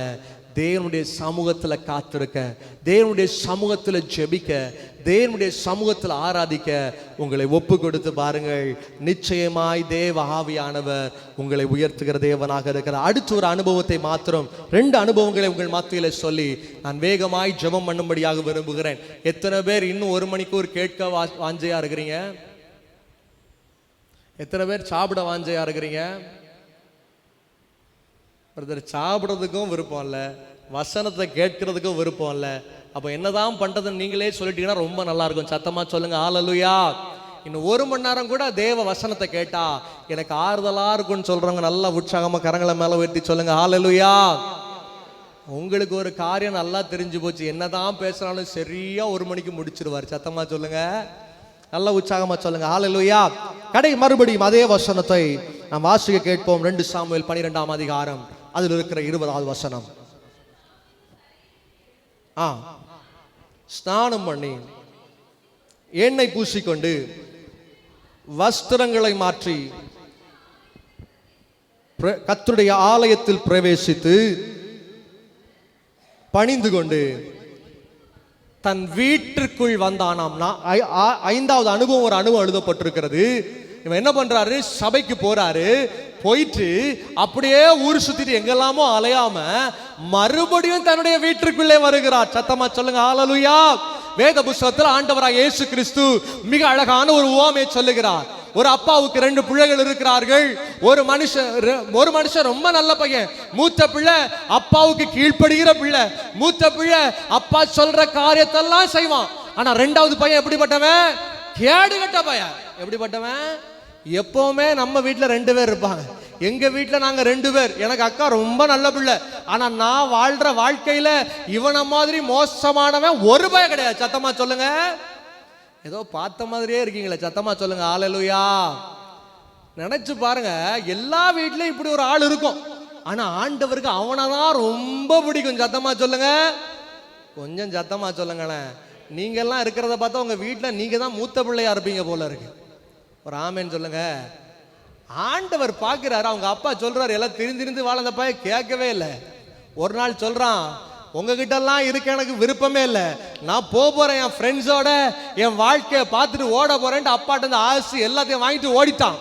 தேவனுடைய சமூகத்துல காத்திருக்க, தேவனுடைய சமூகத்துல ஜெபிக்க, தேவனுடைய சமூகத்தில் ஆராதிக்க உங்களை ஒப்பு கொடுத்து பாருங்கள். நிச்சயமாய் தேவ ஆவியானவர் உங்களை உயர்த்துகிற தேவனாக இருக்கிறார். அடுத்த ஒரு அனுபவத்தை மாத்திரம், 2 அனுபவங்களை உங்கள் மத்தியில சொல்லி நான் வேகமாய் ஜெபம் பண்ணும்படியாக விரும்புகிறேன். எத்தனை பேர் இன்னும் 1 மணிக்கூர் கேட்க வாஞ்சையா இருக்கிறீங்க? எத்தனை பேர் சாப்பிட வாஞ்சையா இருக்கிறீங்க? பிரதர், சாப்பிட்றதுக்கும் விருப்பம் இல்லை, வசனத்தை கேட்கறதுக்கும் விருப்பம் இல்லை. அப்போ என்னதான் பண்றதுன்னு நீங்களே சொல்லிட்டீங்கன்னா ரொம்ப நல்லா இருக்கும். சத்தமா சொல்லுங்க ஹல்லேலூயா. இன்னும் 1 மணி நேரம் கூட தேவ வசனத்தை கேட்டா எனக்கு ஆறுதலா இருக்கும்னு சொல்றவங்க நல்லா உற்சாகமா கரங்களை மேல உயர்த்தி சொல்லுங்க ஹல்லேலூயா. உங்களுக்கு ஒரு காரியம் நல்லா தெரிஞ்சு போச்சு, என்னதான் பேசுறாலும் சரியா 1 மணிக்கு முடிச்சிருவார். சத்தமா சொல்லுங்க. நல்ல உற்சாகமா சொல்லுங்க ஹல்லேலூயா. மறுபடியும் அதே வசனத்தை நாம் வாசிக்க கேட்போம். 2 சாமுவேல் 12ஆம் அதிகாரம் அதில் இருக்கிற 20வது வசனம். ஸ்நானம் பண்ணி எண்ணெய் பூசிக்கொண்டு வஸ்திரங்களை மாற்றி கர்த்தருடைய ஆலயத்தில் பிரவேசித்து பணிந்து கொண்டு தன் வீட்டிற்குள் வந்தானாம். 5வது அனுபவம், ஒரு அனுபவம் எழுதப்பட்டிருக்கிறது. இவன் என்ன பண்றாரு, சபைக்கு போறாரு. போயிட்டு அப்படியே ஊர் சுத்திட்டு எங்கெல்லாமோ அலையாம மறுபடியும் தன்னுடைய வீட்டிற்குள்ளே வருகிறார். சத்தமா சொல்லுங்க ஹல்லேலூயா. வேத புத்தகத்தில் ஆண்டவராக இயேசு கிறிஸ்து மிக அழகான ஒரு உவமையை சொல்லுகிறார். ஒரு அப்பாவுக்கு 2 பிள்ளைகள் இருக்கிறார்கள். ஒரு மனுஷன் ரொம்ப நல்ல பையன். மூத்த பிள்ளை அப்பாவுக்கு கீழ்ப்படுகிற பிள்ளை. மூத்த பிள்ளை அப்பா சொல்ற காரியத்தெல்லாம் செய்வான். ஆனா 2வது பையன் எப்படிப்பட்டவன்? கேடுகட்ட பையன். எப்படிப்பட்டவன்? எப்பவுமே நம்ம வீட்டுல 2 பேர் இருப்பாங்க. எங்க வீட்டுல நாங்க 2 பேர். எனக்கு அக்கா ரொம்ப நல்ல பிள்ளை. ஆனா நான் வாழ்ற வாழ்க்கையில இவனை மாதிரி மோசமானவன் ஒரு பையன் கிடையாது. சத்தமா சொல்லுங்க. ஏதோ பார்த்த மாதிரியே இருக்கீங்களே, சத்தமா சொல்லுங்க ஹல்லேலூயா. நினைச்சு பாருங்க, எல்லா வீட்லயும் இப்படி ஒரு ஆள் இருக்கும். ஆனா ஆண்டவருக்கு அவனதான் ரொம்ப பிடிக்கும். சத்தமா சொல்லுங்க. கொஞ்சம் சத்தமா சொல்லுங்களேன். நீங்க எல்லாம் இருக்கிறத பார்த்தா உங்க வீட்டுல நீங்க தான் மூத்த பிள்ளையா இருப்பீங்க போல இருக்கு. ஒரு ஆமேன்னு சொல்லுங்க. ஆண்டவர் பார்க்கிறாரு. அவங்க அப்பா சொல்றாரு, எல்லாம் திரிந்து வாழ்ந்த பையன் கேட்கவே இல்லை. ஒரு நாள் சொல்றான், உங்ககிட்ட எல்லாம் இருக்க எனக்கு விருப்பமே இல்லை. நான் போறேன் என் ஃப்ரெண்ட்ஸோட, என் வாழ்க்கையை பார்த்துட்டு ஓட போறேன்ட்டு அப்பாட்ட இருந்து ஆசை எல்லாத்தையும் வாங்கிட்டு ஓடிட்டான்.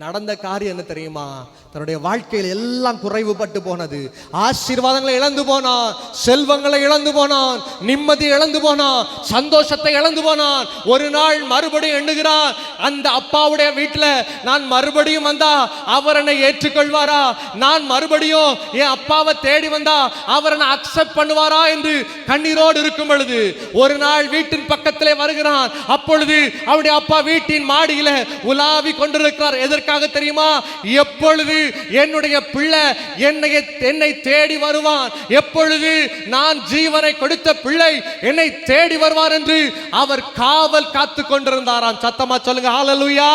நடந்த காரியம் என்ன தெரியுமா? தன்னுடைய வாழ்க்கையில் எல்லாம் குறைவுபட்டு போனது. ஆசீர்வாதங்களை இழந்து போனான், செல்வங்களை இழந்து போனான், நிம்மதி இழந்து போனான், சந்தோஷத்தை இழந்து போனான். ஒரு நாள் மறுபடியும் எண்ணுகிறான், அந்த அப்பாவுடைய வீட்டில் நான் மறுபடியும் வந்தா அவர் என்னை ஏற்றுக்கொள்வாரா? நான் மறுபடியும் என் அப்பாவை தேடி வந்தா அவர் என்னை அக்செப்ட் பண்ணுவாரா என்று கண்ணீரோடு இருக்கும் பொழுது ஒரு நாள் வீட்டின் பக்கத்திலே வருகிறான். அப்பொழுது அவருடைய அப்பா வீட்டின் மாடியில உலாவி கொண்டிருக்கிறார். எதற்காக தெரியுமா? எப்பொழுது என்னுடைய பிள்ளை என்னை தேடி வருவான், எப்பொழுது நான் ஜீவனை கொடுத்த பிள்ளை என்னை தேடி வருவார் என்று அவர் காவல் காத்து கொண்டிருந்தாராம். சத்தமா சொல்லுங்க ஹல்லேலூயா.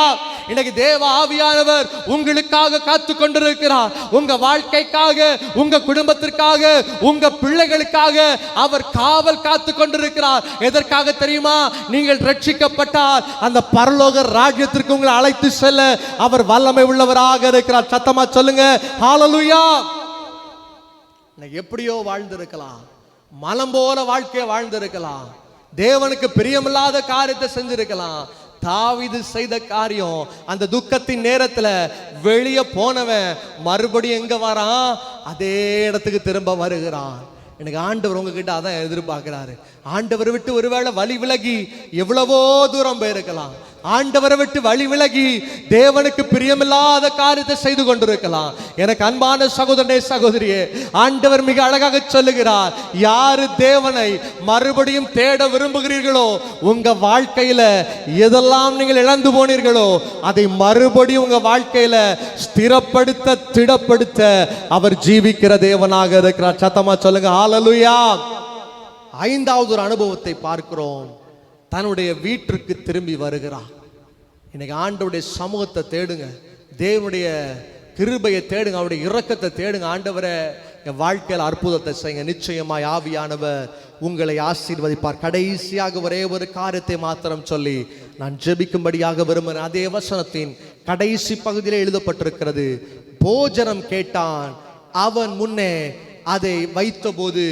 இன்னைக்கு தேவ ஆவியானவர் உங்களுக்காக காத்து கொண்டிருக்கிறார். உங்க வாழ்க்கைக்காக, உங்க குடும்பத்திற்காக, உங்க பிள்ளைகளுக்காக அவர் காவல் காத்து கொண்டிருக்கிறார். எதற்காக தெரியுமா? நீங்கள் ரட்சிக்கப்பட்டால் அந்த பரலோக ராஜ்யத்திற்கு உங்களை அழைத்து செல்ல அவர் வல்லமை உள்ளவராக இருக்கிறார். சத்தமா சொல்லுங்க ஹல்லேலூயா. எப்படியோ வாழ்ந்திருக்கலாம், மலம் போல வாழ்க்கையை வாழ்ந்திருக்கலாம், தேவனுக்கு பிரியமில்லாத காரியத்தை செஞ்சிருக்கலாம். தாவீது செய்த காரியம், அந்த துக்கத்தின் நேரத்துல வெளியே போனவன் மறுபடியும் எங்க வரான்? அதே இடத்துக்கு திரும்ப வருகிறான். எனக்கு ஆண்டவர் உங்ககிட்ட அதான் எதிர்பார்க்கிறாரு. ஆண்டவரை விட்டு ஒருவேளை வழி விலகி எவ்வளவோ தூரம் போயிருக்கலாம். ஆண்டவரை விட்டு வழி விலகி தேவனுக்கு பிரியமில்லாத காரியத்தை செய்து கொண்டிருக்கலாம். எனக்கு அன்பான சகோதரனே, சகோதரியே, ஆண்டவர் மிக அழகாக சொல்லுகிறார், யாரு தேவனை மறுபடியும் தேட விரும்புகிறீர்களோ, உங்க வாழ்க்கையில எதெல்லாம் நீங்கள் இழந்து போனீர்களோ அதை மறுபடியும் உங்க வாழ்க்கையில ஸ்திரப்படுத்த, திடப்படுத்த அவர் ஜீவிக்கிற தேவனாக இருக்கிறார். சத்தமா சொல்லுங்க ஹல்லேலூயா. 5வது ஒரு அனுபவத்தை பார்க்கிறோம். தன்னுடைய வீட்டிற்கு திரும்பி வருகிறார். இன்னைக்கு ஆண்டவருடைய சமூகத்தை தேடுங்க, தேவனுடைய கிருபையை தேடுங்க, அவருடைய இரக்கத்தை தேடுங்க. ஆண்டவரே, என் வாழ்க்கையில் அற்புதத்தை செய்யுங்க. நிச்சயமாய் ஆவியானவர் உங்களை ஆசீர்வதிப்பார். கடைசியாக ஒரே ஒரு காரியத்தை மாத்திரம் சொல்லி நான் ஜெபிக்கும்படியாக விரும்புகிறேன். அதே வசனத்தின் கடைசி பகுதியில் எழுதப்பட்டிருக்கிறது, போஜனம் கேட்டான், அவன் முன்னே அதை வைத்த போது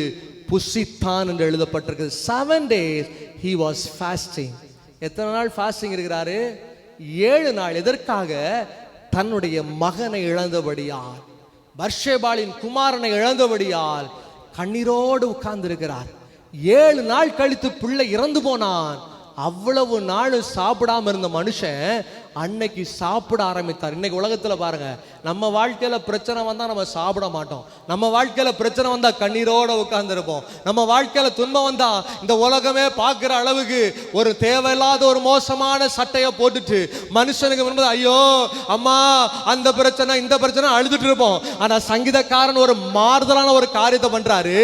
புசித்தான் என்று எழுதப்பட்டிருக்கு. 7 days he was fasting. எத்தனை நாள் ஃபாஸ்டிங் இருக்கிறாரு? 7 நாள். எதற்காக? தன்னுடைய மகனை இழந்தபடியால், பர்ஷேபாளின் குமாரனை இழந்தபடியால் கண்ணீரோடு உட்கார்ந்து இருக்கிறார். 7 நாள் கழித்து பிள்ளை இறந்து போனான். அவ்வளவு நாள் சாப்பிடாம இருந்த மனுஷன் அன்னைக்கு சாப்பிட ஆரம்பித்தார். இன்னைக்கு உலகத்துல பாருங்க, நம்ம வாழ்க்கையில பிரச்சனை வந்தா நம்ம சாப்பிட மாட்டோம். நம்ம வாழ்க்கையில பிரச்சனை வந்தா கண்ணீரோட உட்கார்ந்து இருப்போம். நம்ம வாழ்க்கையில துன்பம் வந்தா இந்த உலகமே பார்க்கிற அளவுக்கு ஒரு தேவையில்லாத ஒரு மோசமான சட்டையை போட்டுட்டு மனுஷனுக்கு முன்பு ஐயோ அம்மா அந்த பிரச்சனை இந்த பிரச்சனை அழுதுட்டு இருப்போம். ஆனா சங்கீதக்காரன் ஒரு மாறுதலான ஒரு காரியத்தை பண்றாரு.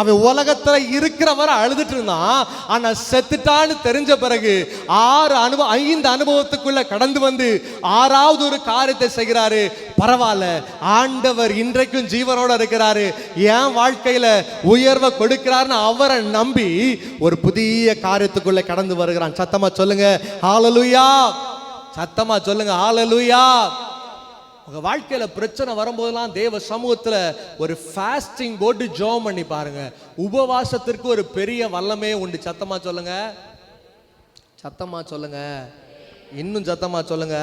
அவன் உலகத்துல இருக்கிற வரை அழுதுட்டு இருந்தான். ஆனா செத்துட்டான்னு தெரிஞ்ச பிறகு 5 அனுபவத்துக்குள்ள கடந்து வந்து 6வது ஒரு காரியத்தை செய்கிறாரு. பரவாயில்ல, ஆண்டவர் இன்றைக்கும் ஜீவனோட இருக்கிறாரு, என் வாழ்க்கையில உயர்வை கொடுக்கிறார்னு அவரை நம்பி ஒரு புதிய காரியத்துக்குள்ள கடந்து வருகிறான். சத்தமா சொல்லுங்க ஹல்லேலூயா. சத்தமா சொல்லுங்க ஹல்லேலூயா. உங்க வாழ்க்கையில பிரச்சனை வரும்போதெல்லாம் தேவ சமூகத்துல ஒரு ஃபாஸ்டிங் போட்டு ஜெபம் பண்ணி பாருங்க. உபவாசத்திற்கு ஒரு பெரிய வல்லமே உண்டு. சத்தமா சொல்லுங்க, சத்தமா சொல்லுங்க, இன்னும் சத்தமா சொல்லுங்க.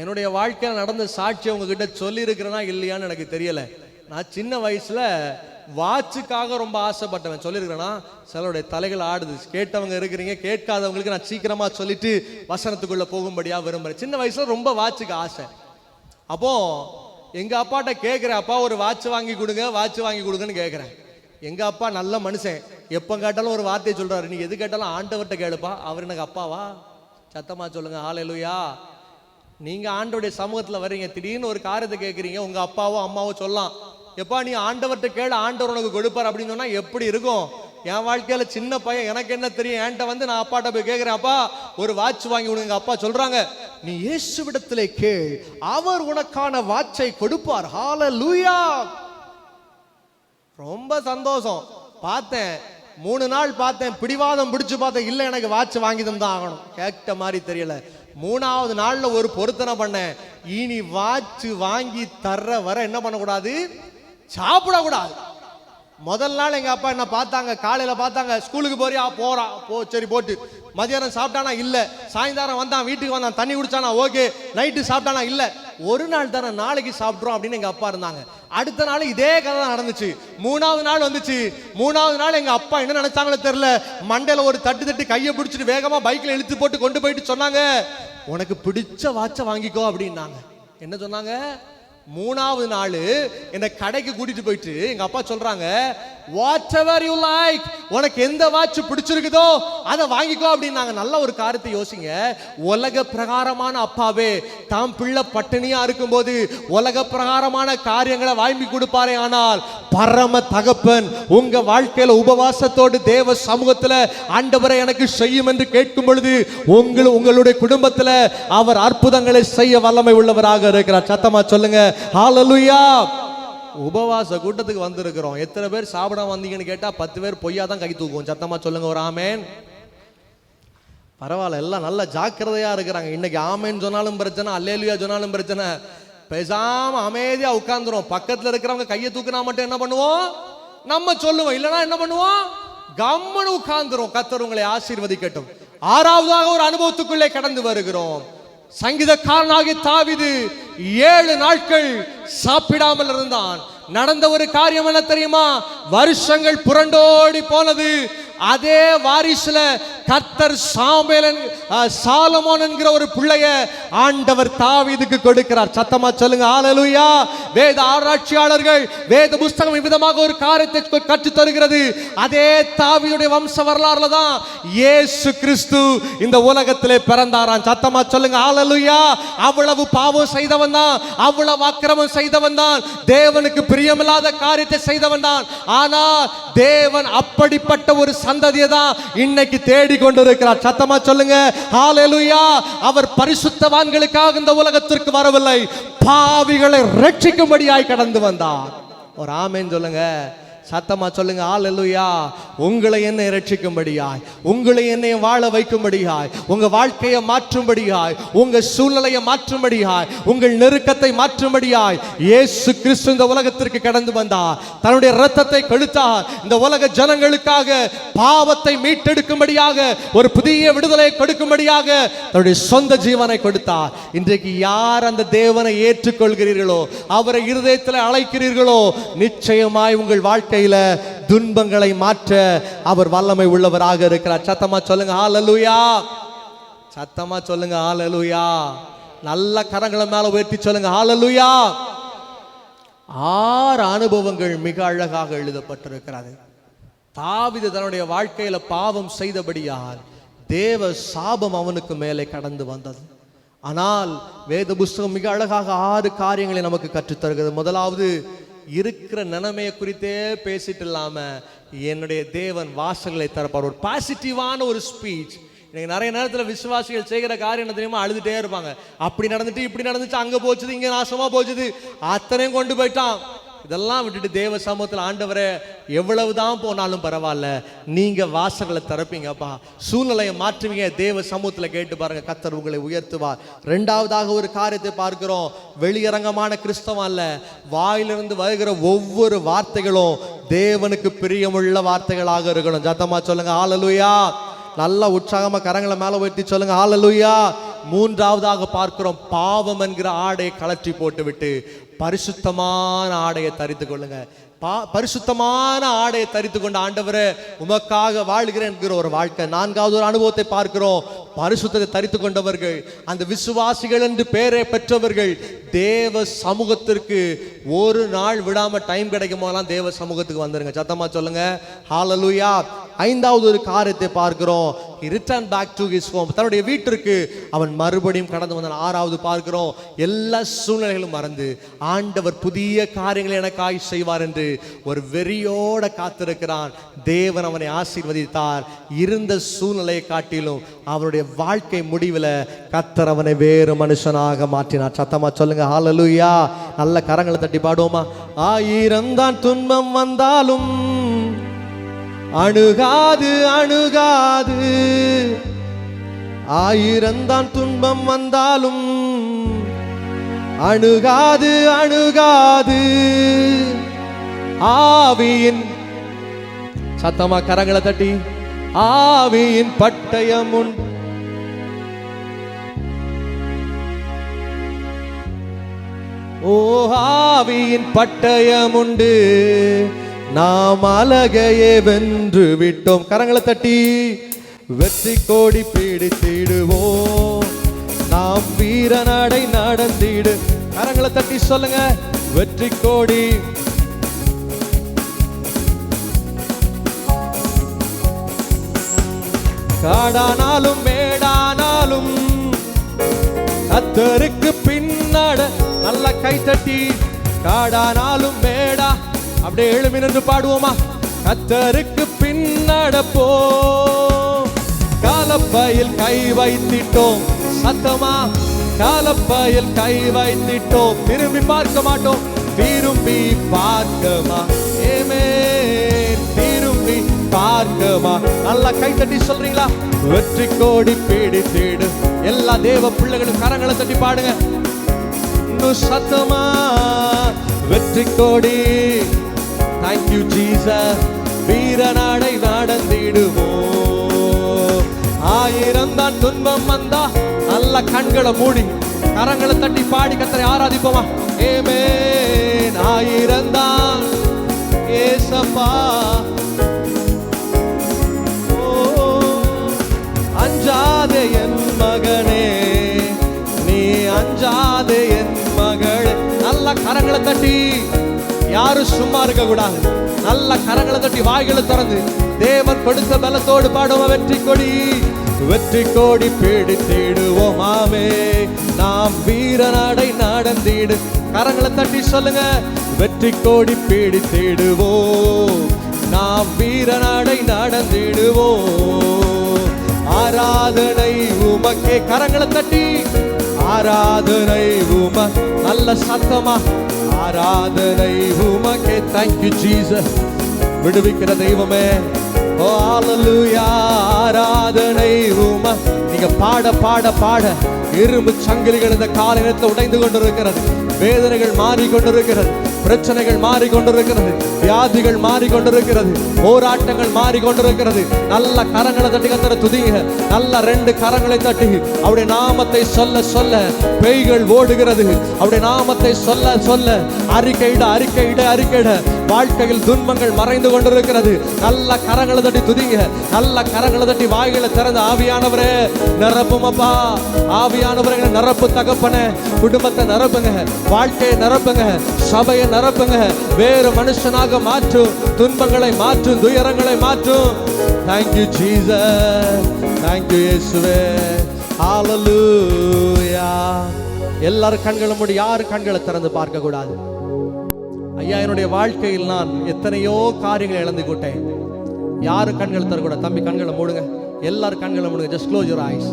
என்னுடைய வாழ்க்கையில் நடந்த சாட்சி உங்ககிட்ட சொல்லி இருக்கிறேன்னா இல்லையான்னு எனக்கு தெரியல. நான் சின்ன வயசுல வாட்சுக்காக ரொம்ப ஆசைப்பட்டவன். சொல்லியிருக்கிறேன்னா சிலருடைய தலைகள் ஆடுது. கேட்டவங்க இருக்கிறீங்க, கேட்காதவங்களுக்கு நான் சீக்கிரமா சொல்லிட்டு வசனத்துக்குள்ள போகும்படியா விரும்புறேன். சின்ன வயசுல ரொம்ப வாட்சுக்கு ஆசை. அப்போ எங்க அப்பாட்ட கேட்கிறேன், அப்பா ஒரு வாட்ச் வாங்கி கொடுங்க, வாட்ச் வாங்கி கொடுங்கன்னு கேட்கிறேன். எங்க அப்பா நல்ல மனுஷன், எப்போ கேட்டாலும் ஒரு வார்த்தையை சொல்றாரு, நீ எது கேட்டாலும் ஆண்டவர்கிட்ட கேளுப்பா, அவர் எனக்கு அப்பாவா. சத்தமா சொல்லுங்க ஹல்லேலூயா. நீங்க ஆண்டவருடைய சமூகத்துல வர்றீங்க, திடீர்னு ஒரு காரியத்தை கேட்குறீங்க, உங்க அப்பாவோ அம்மாவோ சொல்லலாம், எப்பா நீ ஆண்டவர்கிட்ட கேளு, ஆண்டவர் உனக்கு கொடுப்பார் அப்படின்னு சொன்னா எப்படி இருக்கும்? என் வாழ்க்கையில சின்ன பையன், எனக்கு என்ன தெரியும், என்கிட்ட வந்து நான் அப்பாட்ட போய் கேட்கிறேன், அப்பா ஒரு வாட்ச் வாங்கி விடுங்க. அப்பா சொல்றாங்க, நீ இயேசுவிடத்திலே கேள், அவர் உனக்கான வாட்சை கொடுப்பார். ஹல்லேலூயா. ரொம்ப சந்தோஷம். பார்த்தேன், 3 நாள் பார்த்தேன், பிடிவாதம் பிடிச்சு பார்த்தேன், இல்ல எனக்கு வாட்ச் வாங்கி தான் ஆகணும். கேட்ட மாதிரி தெரியல. 3வது நாள்ல ஒரு பொருத்தனை பண்ணேன், இனி வாட்ச் வாங்கி தர்ற வர என்ன பண்ணக்கூடாது, சாப்பிடக்கூடாது. முதல் நாள் எங்க அப்பா என்ன பார்த்தாங்க, காலையில பார்த்தாங்க, ஸ்கூலுக்கு போறியா, போறான், போ சரி போட்டு. மதியானம் சாப்பிட்டானா இல்ல, சாயந்தரம் வந்தான், வீட்டுக்கு வந்தான், தண்ணி குடிச்சானா ஓகே, நைட்டு சாப்பிட்டானா இல்ல, ஒரு நாள் தானே, நாளைக்கு சாப்பிட்றோம் அப்படின்னு எங்க அப்பா இருந்தாங்க. அடுத்த நாள் இதே கதை தான் நடந்துச்சு. 3வது நாள் வந்துச்சு. 3வது நாள் எங்க அப்பா என்ன நினைச்சாங்களோ தெரியல, மண்டையில ஒரு தட்டு கையை பிடிச்சிட்டு வேகமா பைக்ல இழுத்து போட்டு கொண்டு போயிட்டு சொன்னாங்க, உனக்கு பிடிச்ச வாட்சை வாங்கிக்கோ அப்படின்னாங்க. என்ன சொன்னாங்க? 3வது நாள் என்ன கடைக்கு கூட்டிட்டு போயிட்டு எங்க அப்பா சொல்றாங்க, whatever you like, உனக்கு எந்த வாட்ச் பிடிச்சிருக்குதோ அதை வாங்கிக்கோ அப்படின்னாங்க. நல்ல ஒரு காரியத்தை யோசிங்க. உலக பிரகாரமான அப்பாவே தாம் பிள்ளை பட்டினியா இருக்கும்போது உலக பிரகாரமான காரியங்களை வாங்கி கொடுப்பாரே, ஆனால் பரம தகப்பன் உங்க வாழ்க்கையில உபவாசத்தோடு தேவ சமூகத்துல ஆண்டவரை எனக்கு செய்யும் என்று கேட்கும் பொழுது உங்களுடைய குடும்பத்துல அவர் அற்புதங்களை செய்ய வல்லமை உள்ளவராக இருக்கிறார். சத்தமா சொல்லுங்க ஹல்லேலூயா. உபவாச கூட்டத்துக்கு வந்திருக்கிறோம். எத்தனை பேர் சாப்பிட வந்தீங்கன்னு கேட்டா 10 பேர் பொய்யா தான் கை தூக்குவோம். சத்தமா சொல்லுங்க ஒரு ஆமேன். பரவாயில்ல, எல்லாம் நல்ல ஜாக்கிரதையா இருக்கிறாங்க. இன்னைக்கு ஆமேன் சொன்னாலும் பிரச்சனை, அல்லேலூயா சொன்னாலும் பிரச்சனை. பேசாம அமைதியா உட்கார்ந்துரும். பக்கத்துல இருக்கிறவங்க கையை தூக்குனா மட்டும் என்ன பண்ணுவோம், நம்ம சொல்லுவோம், இல்லைன்னா என்ன பண்ணுவோம், கம்மனு உட்கார்ந்துரும். கர்த்தர் உங்களை ஆசீர்வதிக்கட்டும். 6வதாக ஒரு அனுபவத்துக்குள்ளே கடந்து வருகிறோம். சங்கீதக்காரனாகிய தாவீது 7 நாட்கள் சாப்பிடாமல் இருந்தான். நடந்த ஒரு காரியம் என்ன தெரியுமா? வருஷங்கள் புரண்டோடி போனது. அதே வாரிசுல கர்த்தர் சாலமோன் என்கிற ஒரு பிள்ளைய ஆண்டவர் தாவீதுக்கு கொடுக்கிறார். சத்தமா சொல்லுங்க ஹல்லேலூயா. வேத ஆராய்ச்சியாளர்கள் வேத புஸ்தகம் விதமாக ஒரு காரியத்தை கற்று தருகிறது. அதே தாவீதுடைய வம்ச வரலாறுல தான் இயேசு கிறிஸ்து இந்த உலகத்திலே பிறந்தாராம். சத்தமா சொல்லுங்க ஹல்லேலூயா. அவ்வளவு பாவம் செய்தவன் தான், அவ்வளவு அக்கிரமம் செய்தவன் தான், தேவனுக்கு பிரியமில்லாத காரியத்தை செய்தவன் தான். ஆனால் தேவன் அப்படிப்பட்ட ஒரு சந்ததியை தான் இன்னைக்கு தேடி கொண்டிருக்கிறார். சத்தமா சொல்லுங்க ஹல்லேலூயா. அவர் பரிசுத்தவான்களுக்காக இந்த உலகத்திற்கு வரவில்லை, பாவிகளை ரட்சிக்கும்படியாய் கடந்து வந்தார். ஒரு ஆமென் சொல்லுங்க. சத்தமா சொல்லுங்க ஹல்லேலூயா. உங்களை என்னை ரட்சிக்கும்படியாய், உங்களை என்னை வாழ வைக்கும்படியாய், உங்க வாழ்க்கையை மாற்றும்படியாய், உங்க சூழ்நிலையை மாற்றும்படியாய், உங்கள் நெருக்கத்தை மாற்றும்படியாய் இயேசு கிறிஸ்து இந்த உலகத்திற்கு கடந்து வந்தார். தன்னுடைய இரத்தத்தை கொடுத்தார். இந்த உலக ஜனங்களுக்காக பாவத்தை மீட்டெடுக்கும்படியாக, ஒரு புதிய விடுதலை கொடுக்கும்படியாக தன்னுடைய சொந்த ஜீவனை கொடுத்தார். இன்றைக்கு யார் அந்த தேவனை ஏற்றுக்கொள்கிறீர்களோ, அவரை இருதயத்தில் அழைக்கிறீர்களோ, நிச்சயமாய் உங்கள் வாழ்க்கை துன்பங்களை மாற்ற அவர் வல்லமை உள்ளவராக இருக்கிறார். சத்தமா சொல்லுங்க ஹல்லேலூயா. சத்தமா சொல்லுங்க ஹல்லேலூயா. நல்ல கரங்களை மேல உயர்த்தி சொல்லுங்க ஹalleluya. 6 அனுபவங்கள் மிக அழகாக எழுதப்பட்டிருக்கிறது. தாவீது தன்னுடைய வாழ்க்கையில பாவம் செய்தபடியால் தேவ சாபம் அவனுக்கு மேலே கடந்து வந்தது. ஆனால் வேத புஸ்தகம் மிக அழகாக 6 காரியங்களை நமக்கு கற்றுத்தருகிறது. முதலாவது, இருக்கிற நிலைமையை குறித்தே பேசிட்டு இல்லாம என்னுடைய தேவன் வாசல்களை திறப்பார். ஒரு பாசிட்டிவான ஒரு ஸ்பீச். இன்னைக்கு நிறைய நேரத்தில் விசுவாசிகள் செய்கிற காரியம் என்ன தெரியுமா? அழுதுட்டே இருப்பாங்க. அப்படி நடந்துட்டு இப்படி நடந்துச்சு, அங்க போச்சுது, இங்க நாசமா போச்சுது, அத்தனையும் கொண்டு போயிட்டான். இதெல்லாம் விட்டுட்டு தேவ சமூகத்தில், ஆண்டவரே எவ்வளவுதான் போனாலும் பரவாயில்ல, நீங்க வாசல்களை திறப்பீங்கப்பா, சூழ்நிலையை மாற்றுவீங்க, தேவ சமூகத்தில் கேட்டு பாருங்க, கர்த்தர் உங்களை உயர்த்துவார். 2வது ஒரு காரியத்தை பார்க்கிறோம். வெளியரங்கமான கிறிஸ்தவம் அல்ல, வாயிலிருந்து வருகிற ஒவ்வொரு வார்த்தைகளும் தேவனுக்கு பிரியமுள்ள வார்த்தைகளாக இருக்கணும். சத்தமா சொல்லுங்க ஹalleluya. நல்ல உற்சாகமா கரங்களை மேல உயர்த்தி சொல்லுங்க ஹalleluya. 3வது பார்க்கிறோம், பாவம் என்கிற ஆடையை கழற்றி போட்டு விட்டு பரிசுத்தமான ஆடையை தரித்து கொள்ளுங்க. பரிசுத்தமான ஆடையை தரித்து கொண்ட ஆண்டவரே உமக்காக வாழ்கிறேன் என்கிற ஒரு வாழ்க்கை. 4வது ஒரு அனுபவத்தை பார்க்கிறோம். பரிசுத்தத்தை தரித்து கொண்டவர்கள், அந்த விசுவாசிகள் என்று பெயரை பெற்றவர்கள், தேவ சமூகத்திற்கு ஒரு நாள் விடாம டைம் கிடைக்கும் போதெல்லாம் தேவ சமூகத்துக்கு வந்துருங்க. சத்தமா சொல்லுங்க ஹalleluya. 5வது ஒரு காரியத்தை பார்க்கிறோம். he returned back to his home. தன்னுடைய வீட்டிற்கு அவன் மறுபடியும் கடந்து வந்தான். 6வது பார்க்கிறோம், எல்லா சூழ்நிலைகளும் மறந்து ஆண்டவர் புதிய காரியங்களை எனக்காய் செய்வார் என்று ஒரு வெறியோட காத்திருக்கிறான். தேவன் அவனை ஆசீர்வதித்தார். இருந்த சூழ்நிலையை காட்டிலும் அவனுடைய வாழ்க்கை முடிவில் கர்த்தர் அவனை வேறு மனுஷனாக மாற்றினார். சத்தமா சொல்லுங்க ஹalleluya. நல்ல கரங்களை தட்டி பாடுவோமா? 1000 தான் துன்பம் வந்தாலும் அணுகாது அணுகாது, 1000 தான் துன்பம் வந்தாலும் அணுகாது அணுகாது, ஆவியின், சத்தமா கரங்களை தட்டி, ஆவியின் பட்டயம் உண்டு, ஓ ஆவியின் பட்டயம் உண்டு, நாம் அழகையே வென்று விட்டோம். கரங்களை தட்டி, வெற்றி கோடி பிடித்திடுவோம், நாம் வீரநடை நடந்திடு. கரங்களை தட்டி சொல்லுங்க, வெற்றி கோடி. காடானாலும் மேடானாலும் கர்த்தருக்கு பின்னட. நல்ல கை தட்டி, காடானாலும் மேடா, அப்படியே எழுமி நின்று பாடுவோமா? கர்த்தருக்கு பின்னடப்போ, காலப்பையில் கை வைத்திட்டோம். சத்தமா, காலப்பையில் கை வைத்திட்டோம், திரும்பி பார்க்க மாட்டோம், திரும்பி பார்க்கமா, திரும்பி பார்க்கமா. நல்லா கை தட்டி சொல்றீங்களா? வெற்றி கோடி பிடித்திடு. எல்லா தேவ பிள்ளைகளும் கரங்களை தட்டி பாடுங்க இன்னும் சத்தமா, வெற்றி கோடி. Thank you Jesus. வீரநாடை நடந்திடுவோம். 1000 தான் துன்பம் வந்தா, நல்ல கண்களை மூடி கரங்களை தட்டி பாடி கர்த்தரை ஆராதிப்போமா? ஆமென். 1000 தான் ஏசப்பா, அஞ்சாதே என் மகனே, நீ அஞ்சாதே என் மகளே. நல்ல கரங்களை தட்டி, யாரும் சும்மா இருக்க கூடாது. நல்ல கரங்களை தட்டி வாய்களை திறந்து தேவன் கொடுத்த பலத்தோடு பாடுவோம். வெற்றி கொடி, வெற்றி கோடி பிடித்திடுவோம். ஆமே, நாம் வீரநாடை நடந்திடு. கரங்களை தட்டி சொல்லுங்க, வெற்றி கோடி பிடித்திடுவோம், நாம் வீரநாடை நடந்திடுவோம். ஆராதனை உமக்கே. கரங்களை தட்டி, ஆராதனை உம. நல்ல சத்தமா, ஆராதனை உமக்கே. Thank you Jesus. விடுவிக்கிற தெய்வமே, ஓ ஹalleluya. ஆராதனை உம. நீங்க பாட பாட பாட இரும்பு சங்கிலிகள் இந்த காலை நேரத்தில் உடைந்து கொண்டிருக்கிறது. வேதனைகள் மாறிக்கொண்டிருக்கிறது, பிரச்சனைகள் மாறிக்கொண்டிருக்கிறது, வியாதிகள் மாறிக்கொண்டிருக்கிறது, போராட்டங்கள் மாறிக்கொண்டிருக்கிறது. நல்ல கரங்களை தட்டி கர்த்தரை துதிங்க. நல்ல 2 கரங்களை தட்டி அவருடைய நாமத்தை சொல்ல சொல்ல பேய்கள் ஓடுகிறது. அவருடைய நாமத்தை சொல்ல சொல்ல அறிக்கையிட அறிக்கையிட அறிக்கையிட வாழ்க்கையில் துன்பங்கள் மறைந்து கொண்டிருக்கிறது. நல்ல கரங்களை தட்டி துதிங்க. நல்ல கரங்களை தட்டி வாய்களை திறந்து, ஆவியானவரே நிரப்பும் அப்பா, ஆவியானவரே ஆவியானவர்களை நிரப்பு தகப்பனே. குடும்பத்தை நிரப்புங்க, வாழ்க்கையை நிரப்புங்க, சபையை நிரப்புங்க. வேறு மனுஷனாக மாற்றும், துன்பங்களை மாற்றும், துயரங்களை மாற்றும். தேங்க்யூ ஜீசஸ், தேங்க்யூ இயேசுவே. ஹல்லேலூயா. எல்லாரும் கண்களை மூடி, யாரும் கண்களை திறந்து பார்க்க கூடாது. ஐயா, என்னுடைய வாழ்க்கையில் நான் எத்தனையோ காரியங்களை இழந்து கொண்டேன். யாரும் கண்கள் தரக்கூடாது. தம்பி கண்களை மூடுங்க, எல்லாரும் கண்களை மூடுங்க. Just close your eyes.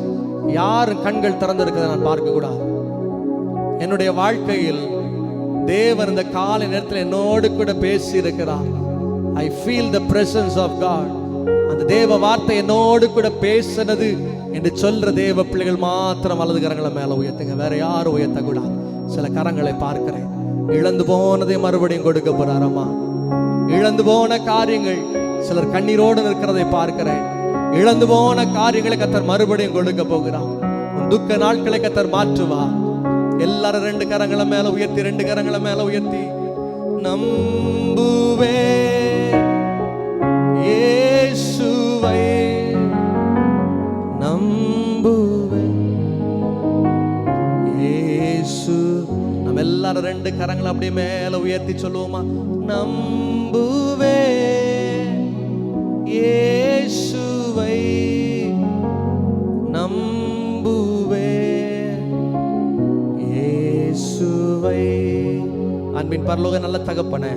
யாரும் கண்கள் திறந்து இருக்கிறத நான் பார்க்க கூடாது. என்னுடைய வாழ்க்கையில் தேவன் இந்த காலை நேரத்தில் என்னோடு கூட பேசி இருக்கிறார். I feel the presence of God. அந்த தேவ வார்த்தை என்னோடு கூட பேசினது என்று சொல்ற தேவ பிள்ளைகள் மாத்திரம் வலது கரங்களை மேல உயர்த்துங்க. வேற யாரும் உயர்த்தக்கூடாது. சில கரங்களை பார்க்கிறேன். இழந்து போனதை மறுபடியும் கொடுக்க போறாரம்மா. இழந்து போன காரியங்கள், சிலர் கண்ணீரோடு நிற்கிறதை பார்க்கிறேன். இழந்து போன காரியங்களை கர்த்தர் மறுபடியும் கொடுக்க போகிறார். துக்க நாட்களை கர்த்தர் மாற்றுவார். எல்லாரும் 2 கரங்களை மேல உயர்த்தி, 2 கரங்களை மேல உயர்த்தி, நம்புவே இயேசுவை நம்புவே இயேசு. நம்ம எல்லாரும் 2 கரங்களை அப்படியே மேல உயர்த்தி சொல்லுவோமா? நம்புவே இயேசுவை நம்புவே இயேசுவை. அன்பின் பரலோக நல்ல தகப்பனே,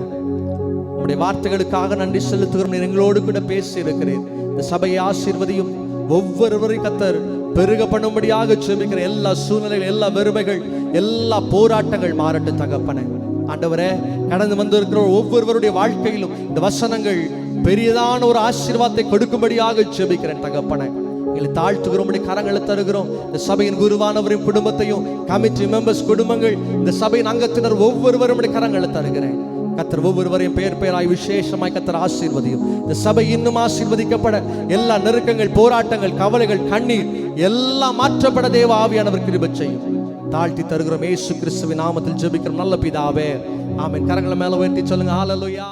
உம்முடைய வார்த்தைகளுக்காக நன்றி செலுத்துகிறோம். எங்களோடு கூட பேசி இருக்கிறேன். இந்த சபையை ஆசீர்வதியும். ஒவ்வொருவரையும் கர்த்தர் பெருக பண்ணும்படியாக ஜெபிக்கிற எல்லா சூழ்நிலைகள், எல்லா வெறுமைகள், எல்லா போராட்டங்கள் மாறட்டும் தகப்பனே. ஆண்டவரே, கடந்து வந்திருக்கிற ஒவ்வொருவருடைய வாழ்க்கையிலும் இந்த வசனங்கள் பெரியதான ஒரு ஆசீர்வாதத்தை கொடுக்கும்படியாக ஜெபிக்கிறேன் தகப்பனே. எங்களை தாழ்த்துகிறோம், கரங்களை தருகிறோம். இந்த சபையின் குருவானவரின் குடும்பத்தையும், கமிட்டி மெம்பர்ஸ் குடும்பங்கள், இந்த சபையின் அங்கத்தினர் ஒவ்வொருவரும் கரங்களை தருகிறேன். கர்த்தர் ஒவ்வொருவரையும் பெயர் பெயராய் விசேஷமாய் கர்த்தர் ஆசீர்வதியும். இந்த சபை இன்னும் ஆசீர்வதிக்கப்பட, எல்லா நெருக்கங்கள், போராட்டங்கள், கவலைகள், கண்ணீர் எல்லாம் மாற்றப்பட தேவ ஆவியானவர் கிருபை செய்யும். தாழ்த்தி தருகிறோம். இயேசு கிறிஸ்துவின் நாமத்தில் ஜெபிக்கிறோம் நல்ல பிதாவே, ஆமென். கரங்களை மேல உயர்த்தி சொல்லுங்க ஹல்லேலூயா.